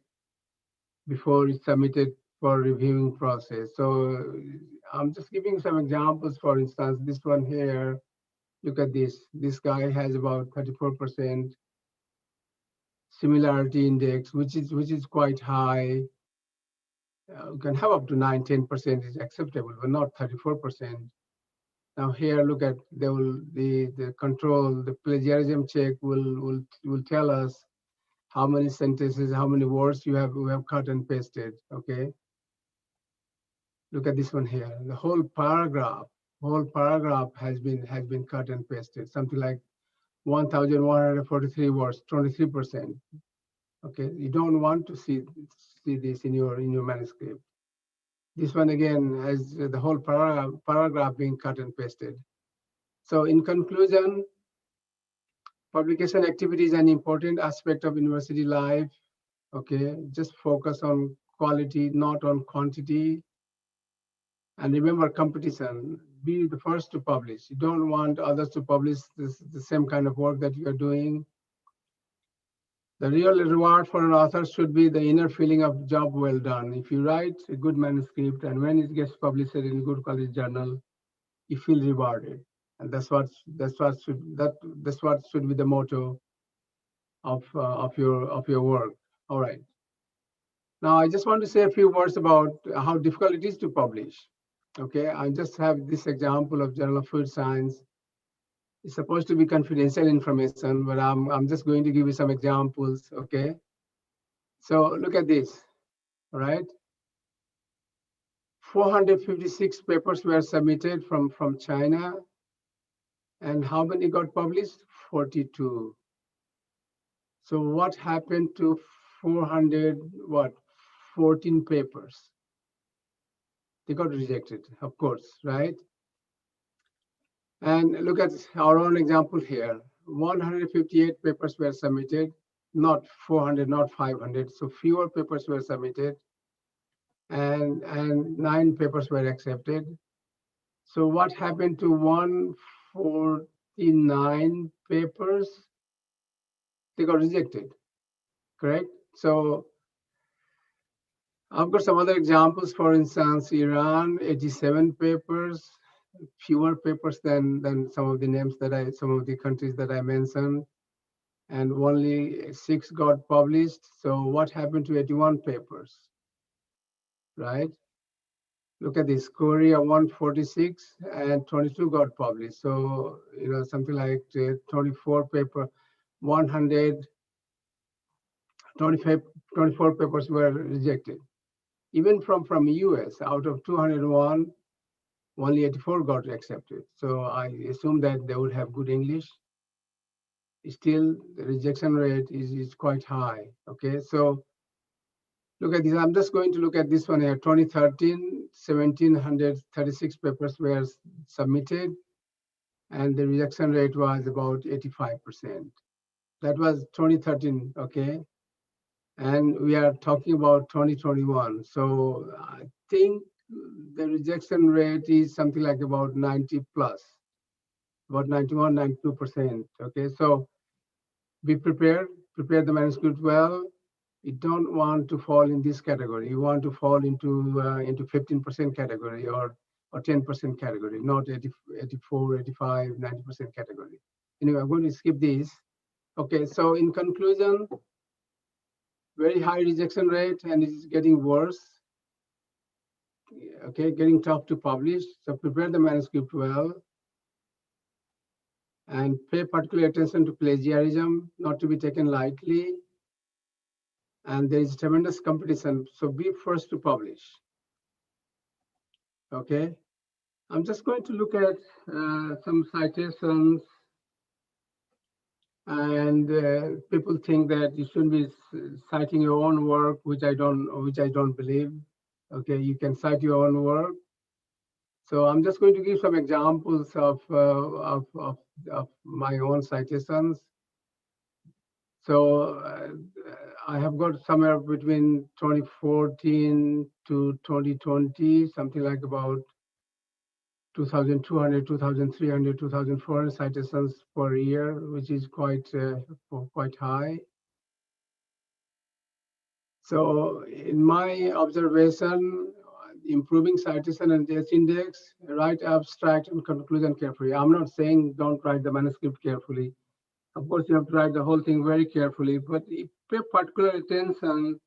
before it's submitted for reviewing process. So I'm just giving some examples. For instance, this one here, look at this. This guy has about 34% similarity index, which is quite high. You can have up to 9-10% is acceptable, but not 34%. Now here, look at the control, the plagiarism check will tell us how many sentences, how many words you have cut and pasted. Okay. Look at this one here. The whole paragraph has been cut and pasted. Something like 1,143 words, 23%. Okay, you don't want to see this in your manuscript. This one again has the whole paragraph being cut and pasted. So in conclusion, publication activity is an important aspect of university life. Okay, just focus on quality, not on quantity. And remember competition, be the first to publish. You don't want others to publish the same kind of work that you are doing. The real reward for an author should be the inner feeling of job well done. If you write a good manuscript and when it gets published in a good college journal, you feel rewarded. And that's what should be the motto of your work. All right. Now I just want to say a few words about how difficult it is to publish. Okay, I just have this example of Journal of Food Science. It's supposed to be confidential information, but I'm just going to give you some examples. Okay, so look at this. All right, 456 papers were submitted from China, and how many got published? 42. So what happened to 14 papers? They got rejected, of course, right? And look at our own example here. 158 papers were submitted, not 400, not 500. So fewer papers were submitted, and 9 papers were accepted. So what happened to 149 papers? They got rejected, correct? So I've got some other examples. For instance, Iran, 87 papers, fewer papers than some of the countries that I mentioned. and only 6 got published. So what happened to 81 papers, right? Look at this, Korea 146 and 22 got published. So, something like 24 paper, 124 papers were rejected. Even from US, out of 201, only 84 got accepted. So I assume that they would have good English. Still, the rejection rate is quite high. Okay, so look at this. I'm just going to look at this one here. 2013, 1,736 papers were submitted, and the rejection rate was about 85%. That was 2013, okay? And we are talking about 2021. So I think the rejection rate is something like about 90 plus, about 91, 92%. Okay, so be prepared, prepare the manuscript well. You don't want to fall in this category. You want to fall into 15% category or 10% category, not 84, 85, 90% category. Anyway, I'm going to skip this. Okay, so in conclusion, very high rejection rate, and it's getting worse. Okay, getting tough to publish. So prepare the manuscript well and pay particular attention to plagiarism, not to be taken lightly. And there is tremendous competition, so be first to publish. Okay, I'm just going to look at some citations, and people think that you shouldn't be citing your own work, which I don't believe. Okay, you can cite your own work. So I'm just going to give some examples of my own citations. So I have got somewhere between 2014 to 2020, something like about 2,200, 2,300, 2,400 citations per year, which is quite high. So in my observation, improving citation and test index, write abstract and conclusion carefully. I'm not saying don't write the manuscript carefully. Of course, you have to write the whole thing very carefully, but pay particular attention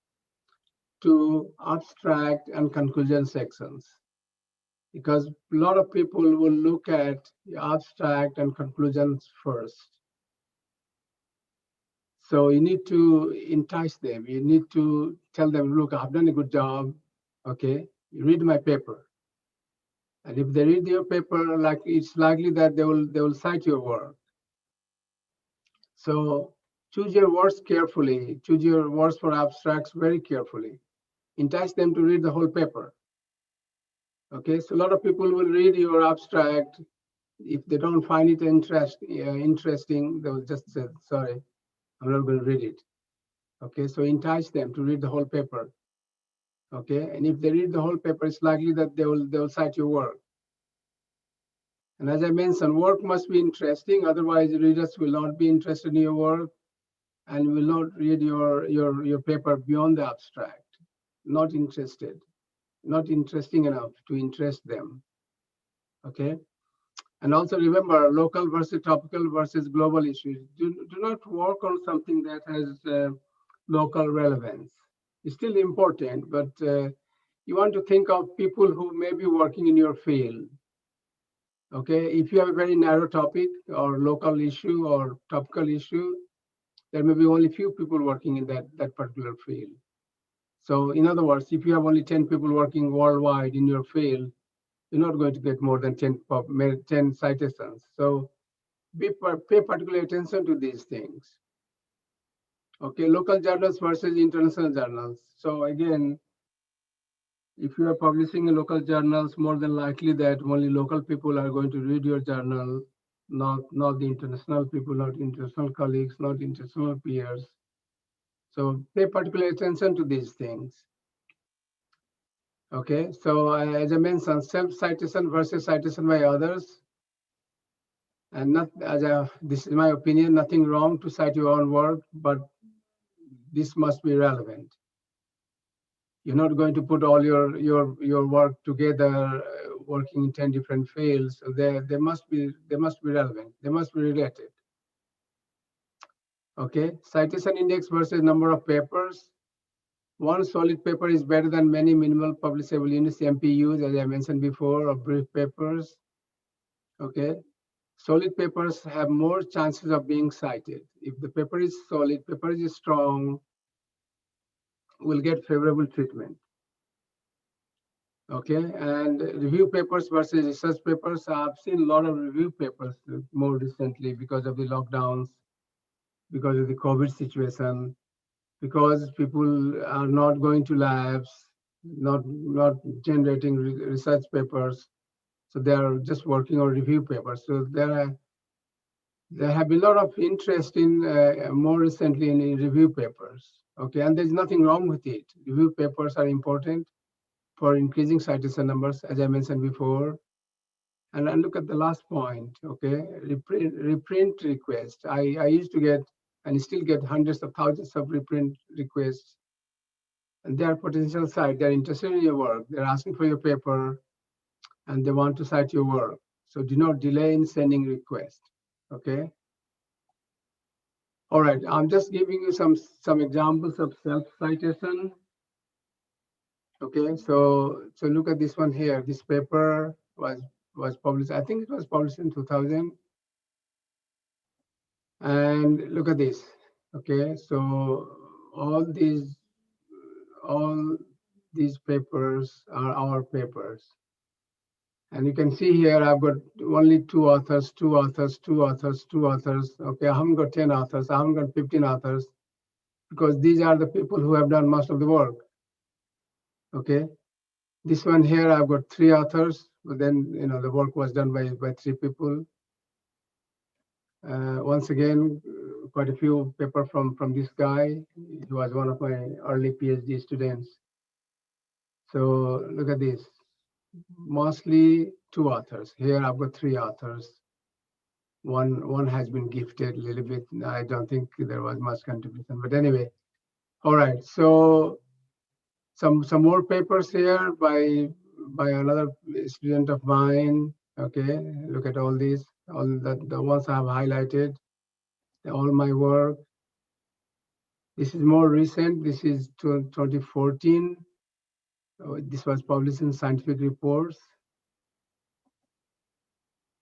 to abstract and conclusion sections, because a lot of people will look at the abstract and conclusions first. So you need to entice them. You need to tell them, look, I've done a good job. Okay, you read my paper. And if they read your paper, like, it's likely that they will cite your work. So choose your words carefully. Choose your words for abstracts very carefully. Entice them to read the whole paper. Okay, so a lot of people will read your abstract. If they don't find it interesting, they will just say, sorry, I'm not going to read it. Okay, so entice them to read the whole paper. Okay, and if they read the whole paper, it's likely that they will cite your work. And as I mentioned, work must be interesting, otherwise readers will not be interested in your work and will not read your paper beyond the abstract. Not interested, not interesting enough to interest them. Okay, and also remember, local versus topical versus global issues. Do not work on something that has local relevance. It's still important, but you want to think of people who may be working in your field. Okay, if you have a very narrow topic or local issue or topical issue, there may be only few people working in that particular field. So in other words, if you have only 10 people working worldwide in your field, you're not going to get more than 10 citations. So pay particular attention to these things. Okay, local journals versus international journals. So again, if you are publishing in local journals, more than likely that only local people are going to read your journal, not the international people, not international colleagues, not international peers. So pay particular attention to these things. Okay, so as I mentioned, self-citation versus citation by others. And this is my opinion, nothing wrong to cite your own work, but this must be relevant. You're not going to put all your work together, working in 10 different fields. So they must be relevant. They must be related. Okay, citation index versus number of papers. One solid paper is better than many minimal publishable units, MPUs, as I mentioned before, or brief papers. Okay, solid papers have more chances of being cited. If the paper is solid, paper is strong, will get favorable treatment. Okay, and review papers versus research papers. I've seen a lot of review papers more recently because of the lockdowns, because of the COVID situation, because people are not going to labs, not generating research papers, so they are just working on review papers. So there have been a lot of interest in more recently in review papers. Okay, and there's nothing wrong with it. Review papers are important for increasing citation numbers, as I mentioned before. And look at the last point. Okay, reprint request. I used to get and still get hundreds of thousands of reprint requests. And they are potential site. They're interested in your work. They're asking for your paper and they want to cite your work. So do not delay in sending request. Okay. All right. I'm just giving you some examples of self-citation. Okay. So look at this one here. This paper was published. I think it was published in 2000. And look at this. Okay. So all these papers are our papers. And you can see here, I've got only two authors. Okay, I haven't got 10 authors. I haven't got 15 authors because these are the people who have done most of the work. Okay, this one here, I've got 3 authors, but then, the work was done by 3 people. Once again, quite a few papers from this guy. He was one of my early PhD students. So look at this. Mostly 2 authors. Here I've got 3 authors. One has been gifted a little bit. I don't think there was much contribution, but anyway. All right. So some more papers here by another student of mine. Okay. Look at all these. All the ones I have highlighted. All my work. This is more recent. This is 2014. This was published in Scientific Reports.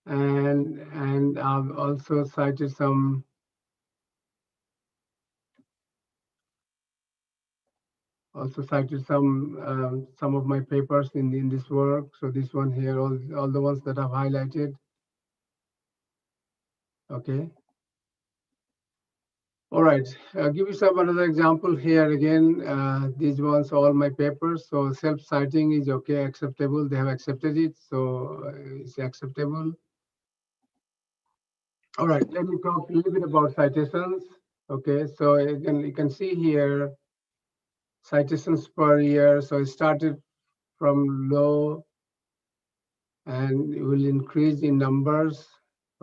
And I've also cited some some of my papers in this work. So this one here, all the ones that I've highlighted. Okay. All right. I'll give you some another example here again. These ones, all my papers. So self-citing is okay, acceptable. They have accepted it, so it's acceptable. All right. Let me talk a little bit about citations. Okay. So again, you can see here citations per year. So it started from low and it will increase in numbers.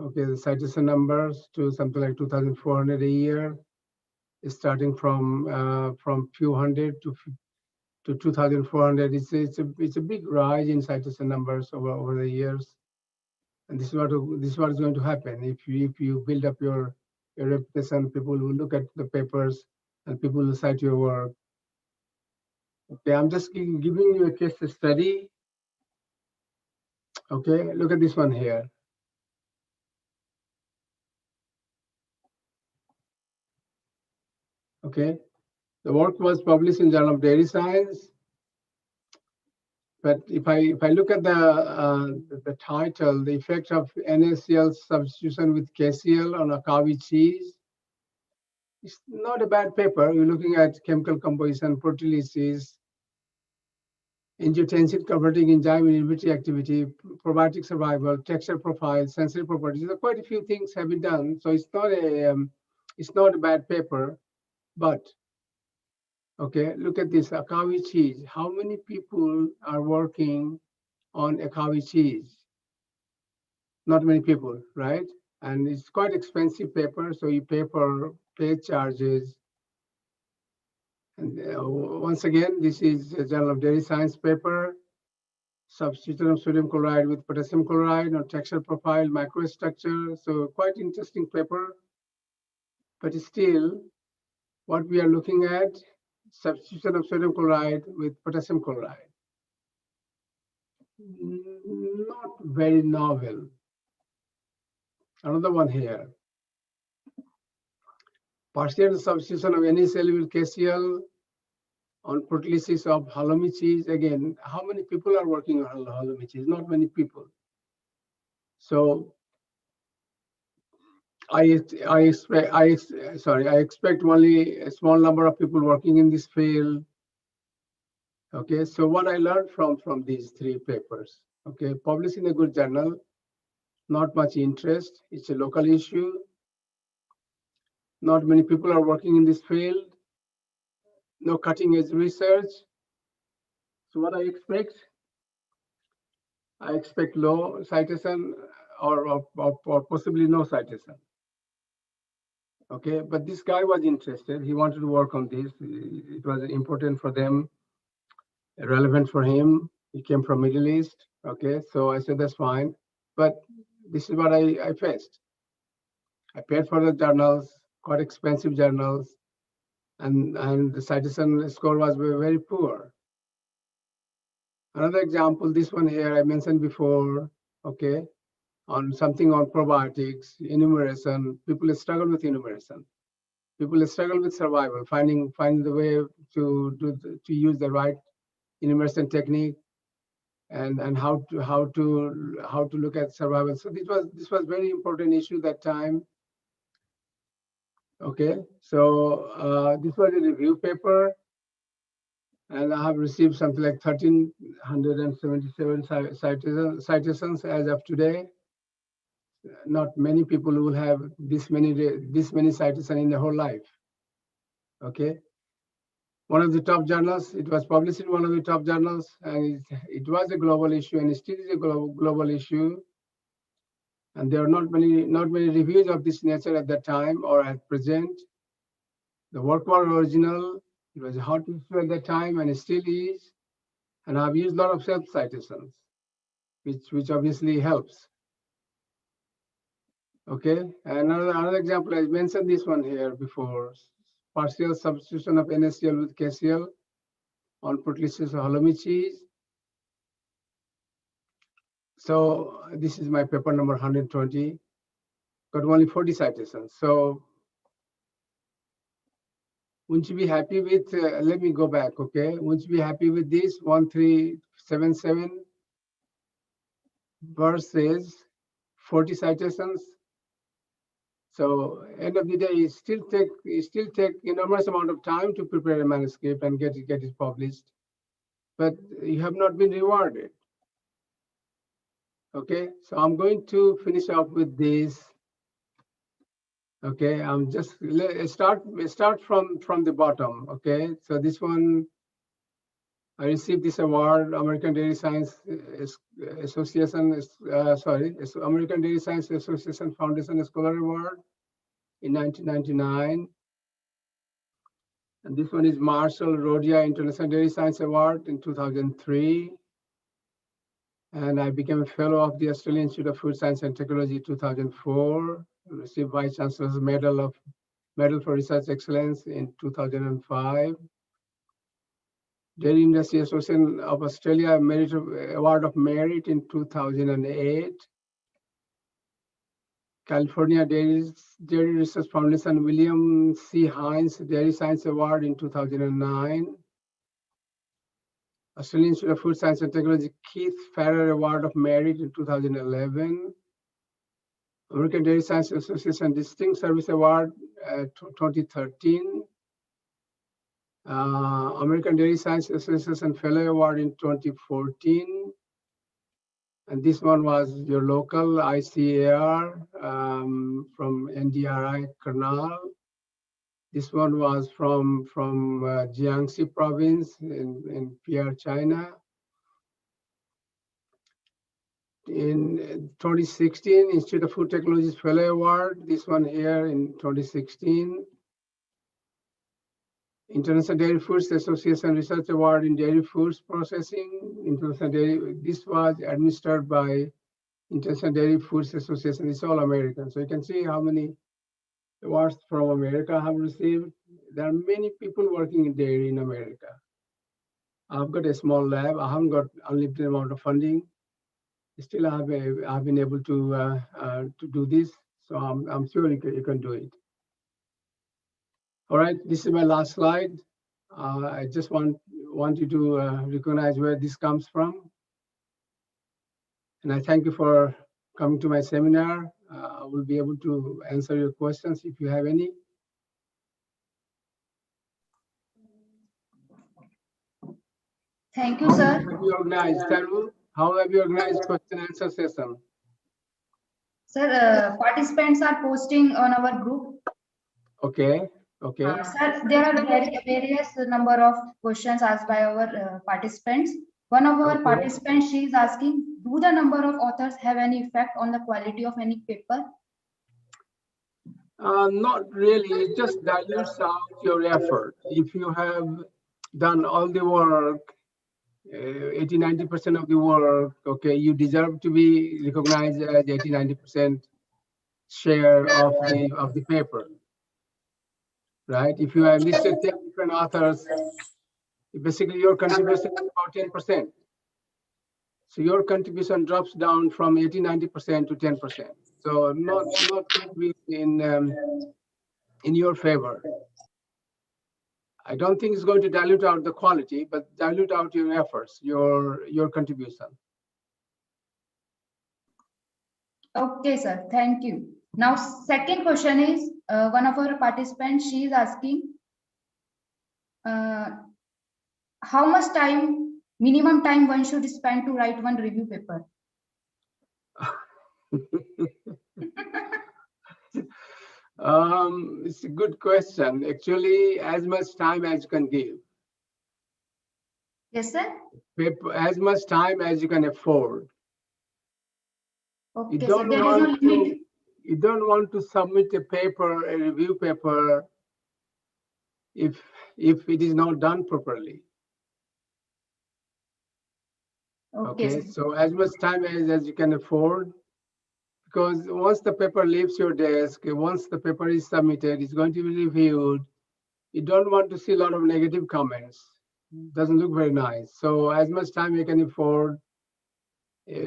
Okay, the citation numbers to something like 2,400 a year, starting from few hundred to 2,400. It's a big rise in citation numbers over the years, and this is what is going to happen if you build up your reputation. People will look at the papers and people will cite your work. Okay, I'm just giving you a case study. Okay, look at this one here. Okay, the work was published in Journal of Dairy Science. But if I look at the title, the effect of NaCl substitution with KCl on Akawi cheese, it's not a bad paper. You're looking at chemical composition, proteolysis, angiotensin converting enzyme inhibitory activity, probiotic survival, texture profile, sensory properties. So quite a few things have been done. So it's not a bad paper, but okay, look at this Akawi cheese. How many people are working on Akawi cheese? Not many people, right? And it's quite expensive paper, so you pay for page charges. And once again, this is a Journal of Dairy Science paper, substitution of sodium chloride with potassium chloride on texture profile, microstructure. So quite interesting paper. but still, what we are looking at, substitution of sodium chloride with potassium chloride. Not very novel. Another one here. Partial substitution of NaCl with KCl on proteolysis of halloumi cheese. Again, how many people are working on halloumi cheese? Not many people. So I expect only a small number of people working in this field. Okay, so what I learned from these three papers, okay, published in a good journal, not much interest. It's a local issue. Not many people are working in this field. No cutting edge research. So what I expect low citation or possibly no citation. Okay, but this guy was interested. He wanted to work on this. It was important for them, relevant for him. He came from Middle East. Okay, so I said that's fine. But this is what I faced. I paid for the journals, quite expensive journals, and the citation score was very, very poor. Another example, this one here I mentioned before, okay, on something on probiotics, enumeration. People struggle with enumeration. People struggle with survival, finding the way to use the right enumeration technique and how to look at survival. So this was very important issue that time. Okay, so this was a review paper, and I have received something like 1,377 citations as of today. Not many people will have this many citations in their whole life. Okay, one of the top journals. It was published in one of the top journals, and it was a global issue, and it still is a global issue. And there are not many reviews of this nature at that time or at present. The work was original. It was a hot issue at that time, and it still is. And I've used a lot of self citations, which obviously helps. Okay, another example, I mentioned this one here before, partial substitution of NaCl with KCl on proteolysis of halloumi cheese. So this is my paper number 120, got only 40 citations. So wouldn't you be happy with, let me go back, okay? Wouldn't you be happy with this 1377 versus 40 citations? So end of the day, it still take enormous amount of time to prepare a manuscript and get it published, but you have not been rewarded. Okay, so I'm going to finish up with this. Okay, I'm just start from the bottom. Okay, so this one, I received this award, American Dairy Science Association, American Dairy Science Association Foundation Scholar Award in 1999. And this one is Marshall Rodia International Dairy Science Award in 2003. And I became a fellow of the Australian Institute of Food Science and Technology 2004. Received Vice Chancellor's Medal for Research Excellence in 2005. Dairy Industry Association of Australia Award of Merit in 2008. California Dairy Research Foundation William C. Hines Dairy Science Award in 2009. Australian Institute of Food Science and Technology Keith Farrer Award of Merit in 2011. American Dairy Science Association Distinct Service Award 2013. American Dairy Science Association Fellow Award in 2014. And this one was your local ICAR from NDRI Karnal. This one was from Jiangxi province in PR, China. In 2016, Institute of Food Technologies Fellow Award, this one here in 2016. International Dairy Foods Association Research Award in Dairy Foods Processing. International Dairy, this was administered by International Dairy Foods Association. It's all American. So you can see how many awards from America I have received. There are many people working there in America. I've got a small lab. I haven't got unlimited amount of funding. Still, I've been able to do this. So I'm sure you can do it. All right, this is my last slide. I just want you to recognize where this comes from. And I thank you for coming to my seminar. I will be able to answer your questions if you have any. Thank you, sir. How have you organized, Taru? How have you organized question and answer session? Sir, participants are posting on our group. Okay, okay. Sir, there are various number of questions asked by our participants. One of our participants, she is asking, do the number of authors have any effect on the quality of any paper? Not really, it just dilutes out your effort. If you have done all the work, 80-90% of the work, okay, you deserve to be recognized as 80-90% share of the paper, right? If you have listed 10 different authors, basically your contribution is about 10%. So your contribution drops down from 80-90% to 10%. So not really in your favor. I don't think it's going to dilute out the quality, but dilute out your efforts, your contribution. Okay, sir. Thank you. Now, second question is, one of our participants, she is asking, how much time, minimum time one should spend to write one review paper? It's a good question. Actually, as much time as you can give. Yes, sir. As much time as you can afford. Okay, so there is no limit. You don't want to submit a paper, a review paper, if it is not done properly. Okay, so as much time as you can afford, because once the paper leaves your desk, once the paper is submitted, it's going to be reviewed. You don't want to see a lot of negative comments. Doesn't look very nice. So as much time you can afford.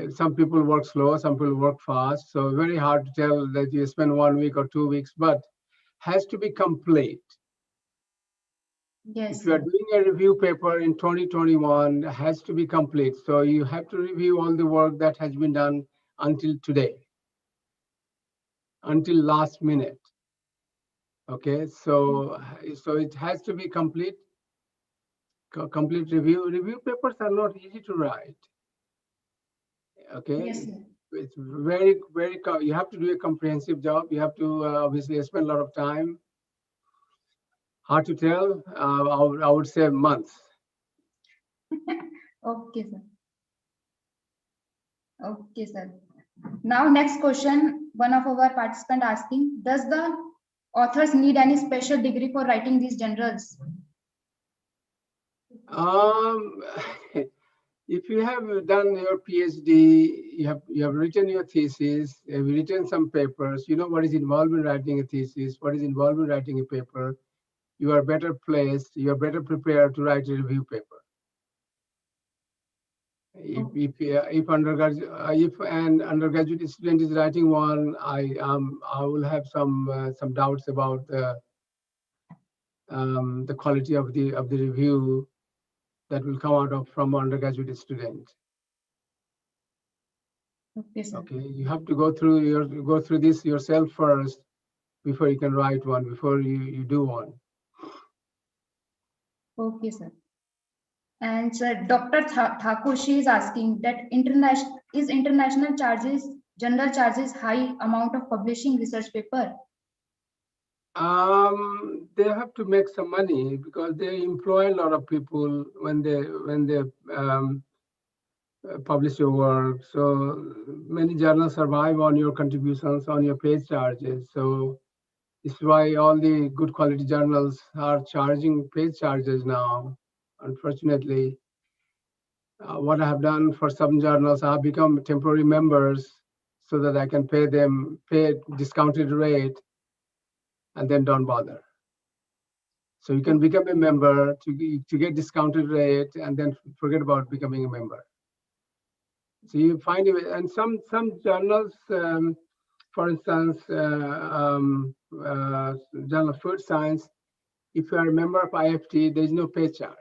Some people work slow, some people work fast. So very hard to tell that you spend 1 week or 2 weeks, but has to be complete. Yes. If you are doing a review paper in 2021, it has to be complete. So you have to review all the work that has been done until today, until last minute. Okay, so it has to be complete. Complete review. Review papers are not easy to write. Okay. Yes, sir. It's very, you have to do a comprehensive job. You have to obviously spend a lot of time. Hard to tell. I would say months. Okay, sir. Okay, sir. Now, next question. One of our participants asking, does the authors need any special degree for writing these journals? If you have done your PhD, you have written your thesis, you have written some papers, you know what is involved in writing a thesis, what is involved in writing a paper, you are better placed, you are better prepared to write a review paper. If an undergraduate student is writing one, I will have some doubts about the quality of the review that will come out from undergraduate student. Okay, sir. Okay, you have to go through this yourself first before you can write one, before you do one. Okay, sir. And sir, Dr. Thakur, she is asking that international charges, general charges, high amount of publishing research paper? They have to make some money because they employ a lot of people when they publish your work. So many journals survive on your contributions, on your page charges. So it's why all the good quality journals are charging page charges now. Unfortunately, what I have done for some journals, I have become temporary members so that I can pay a discounted rate and then don't bother. So you can become a member to get discounted rate and then forget about becoming a member. So you find it, and some journals, for instance, Journal of Food Science, if you are a member of IFT, there is no pay charge.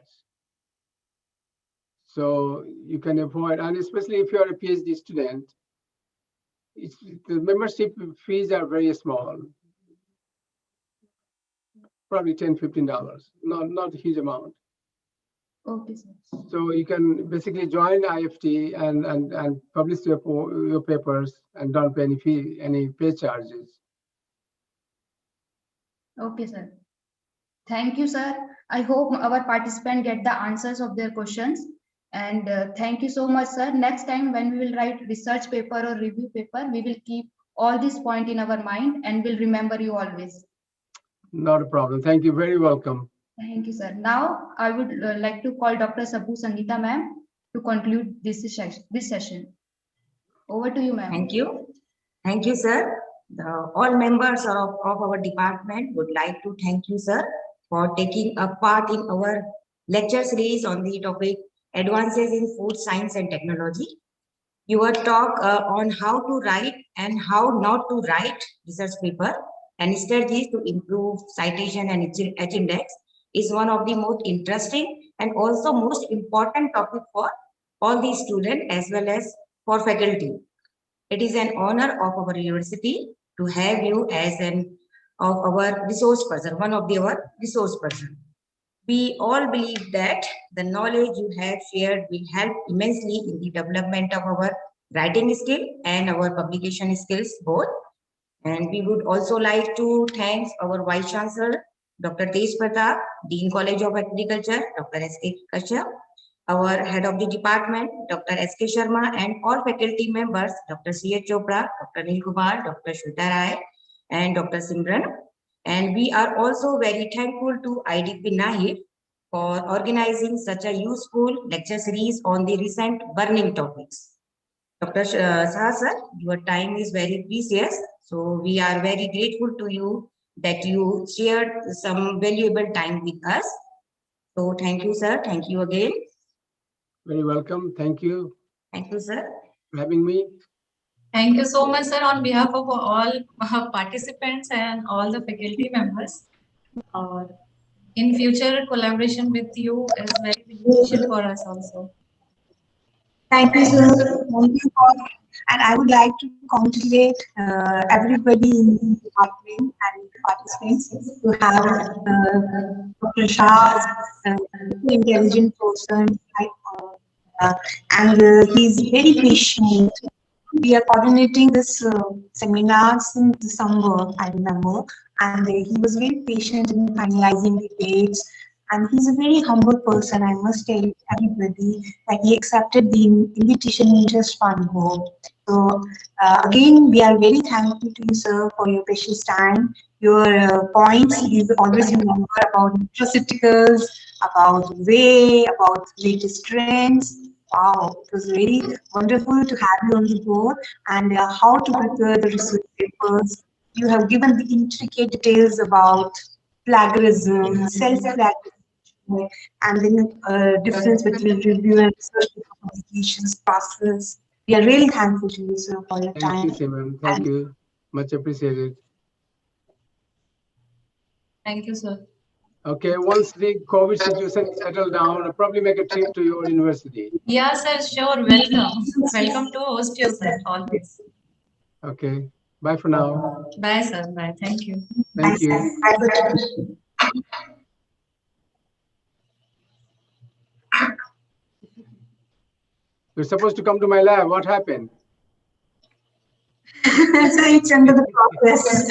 So you can avoid, and especially if you are a PhD student, the membership fees are very small, probably $10, $15, not a huge amount. Okay, sir. So you can basically join IFT and publish your papers and don't pay any pay charges. Okay, sir. Thank you, sir. I hope our participants get the answers of their questions. And thank you so much, sir. Next time when we will write research paper or review paper, we will keep all this point in our mind and will remember you always. Not a problem. Thank you. Very welcome. Thank you, sir. Now I would like to call Dr. Saboo Sangeeta ma'am to conclude this session. Over to you, ma'am. Thank you. Thank you, sir. All members of our department would like to thank you, sir, for taking a part in our lecture series on the topic Advances in Food Science and Technology. Your talk on how to write and how not to write research paper and strategies to improve citation and H-index is one of the most interesting and also most important topic for all the students as well as for faculty. It is an honor of our university to have you as our resource person, one of our resource person. We all believe that the knowledge you have shared will help immensely in the development of our writing skill and our publication skills both. And we would also like to thank our Vice Chancellor, Dr. Tej Pratap, Dean College of Agriculture, Dr. S.K. Kashyap, our Head of the Department, Dr. S.K. Sharma, and all faculty members, Dr. C.H. Chopra, Dr. Nil Kumar, Dr. Shweta Rai, and Dr. Simran. And we are also very thankful to IDP NAHIP for organizing such a useful lecture series on the recent burning topics. Dr. Shah, sir, your time is very precious. So we are very grateful to you that you shared some valuable time with us. So thank you, sir. Thank you again. Very welcome. Thank you. Thank you, sir. For having me. Thank you so much, sir, on behalf of all participants and all the faculty members. In future, collaboration with you is very beneficial for us also. Thank you, sir. Thank you all. And I would like to congratulate everybody in the department and participants to have Dr. Shah, an intelligent person, and he's very patient. We are coordinating this seminar since December, I remember, and he was very patient in finalizing the dates. And he's a very humble person, I must tell everybody, that he accepted the invitation in just one go. So again, we are very thankful to you, sir, for your precious time. Your points, you always remember about nutraceuticals, about whey, about latest trends. Wow, it was very wonderful to have you on the board, and how to prepare the research papers. You have given the intricate details about plagiarism, self-plagiarism, and then difference between review and research publications process. We are really thankful to you, sir, for your time. Thank you, Simran. Thank you. Much appreciated. Thank you, sir. Okay, once the COVID situation settle down, I'll probably make a trip to your university. Yeah, sir, sure. Welcome. Welcome to host you, sir, always. Okay. Bye for now. Bye, sir. Bye. Thank you. Thank you. You're supposed to come to my lab. What happened? So it's under the progress.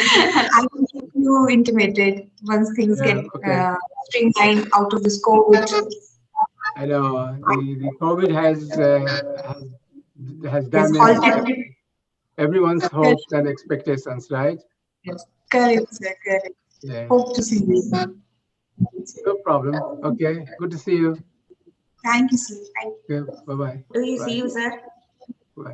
I will keep you intimated once things get streamlined out of this COVID. I know the COVID has damaged everyone's hopes and expectations, right? Yes. Correct, sir. Correct. Yeah. Hope to see you. No problem. Okay. Good to see you. Thank you, sir. Thank you. Okay. Bye-bye. Do you Bye. see you, sir? Bye.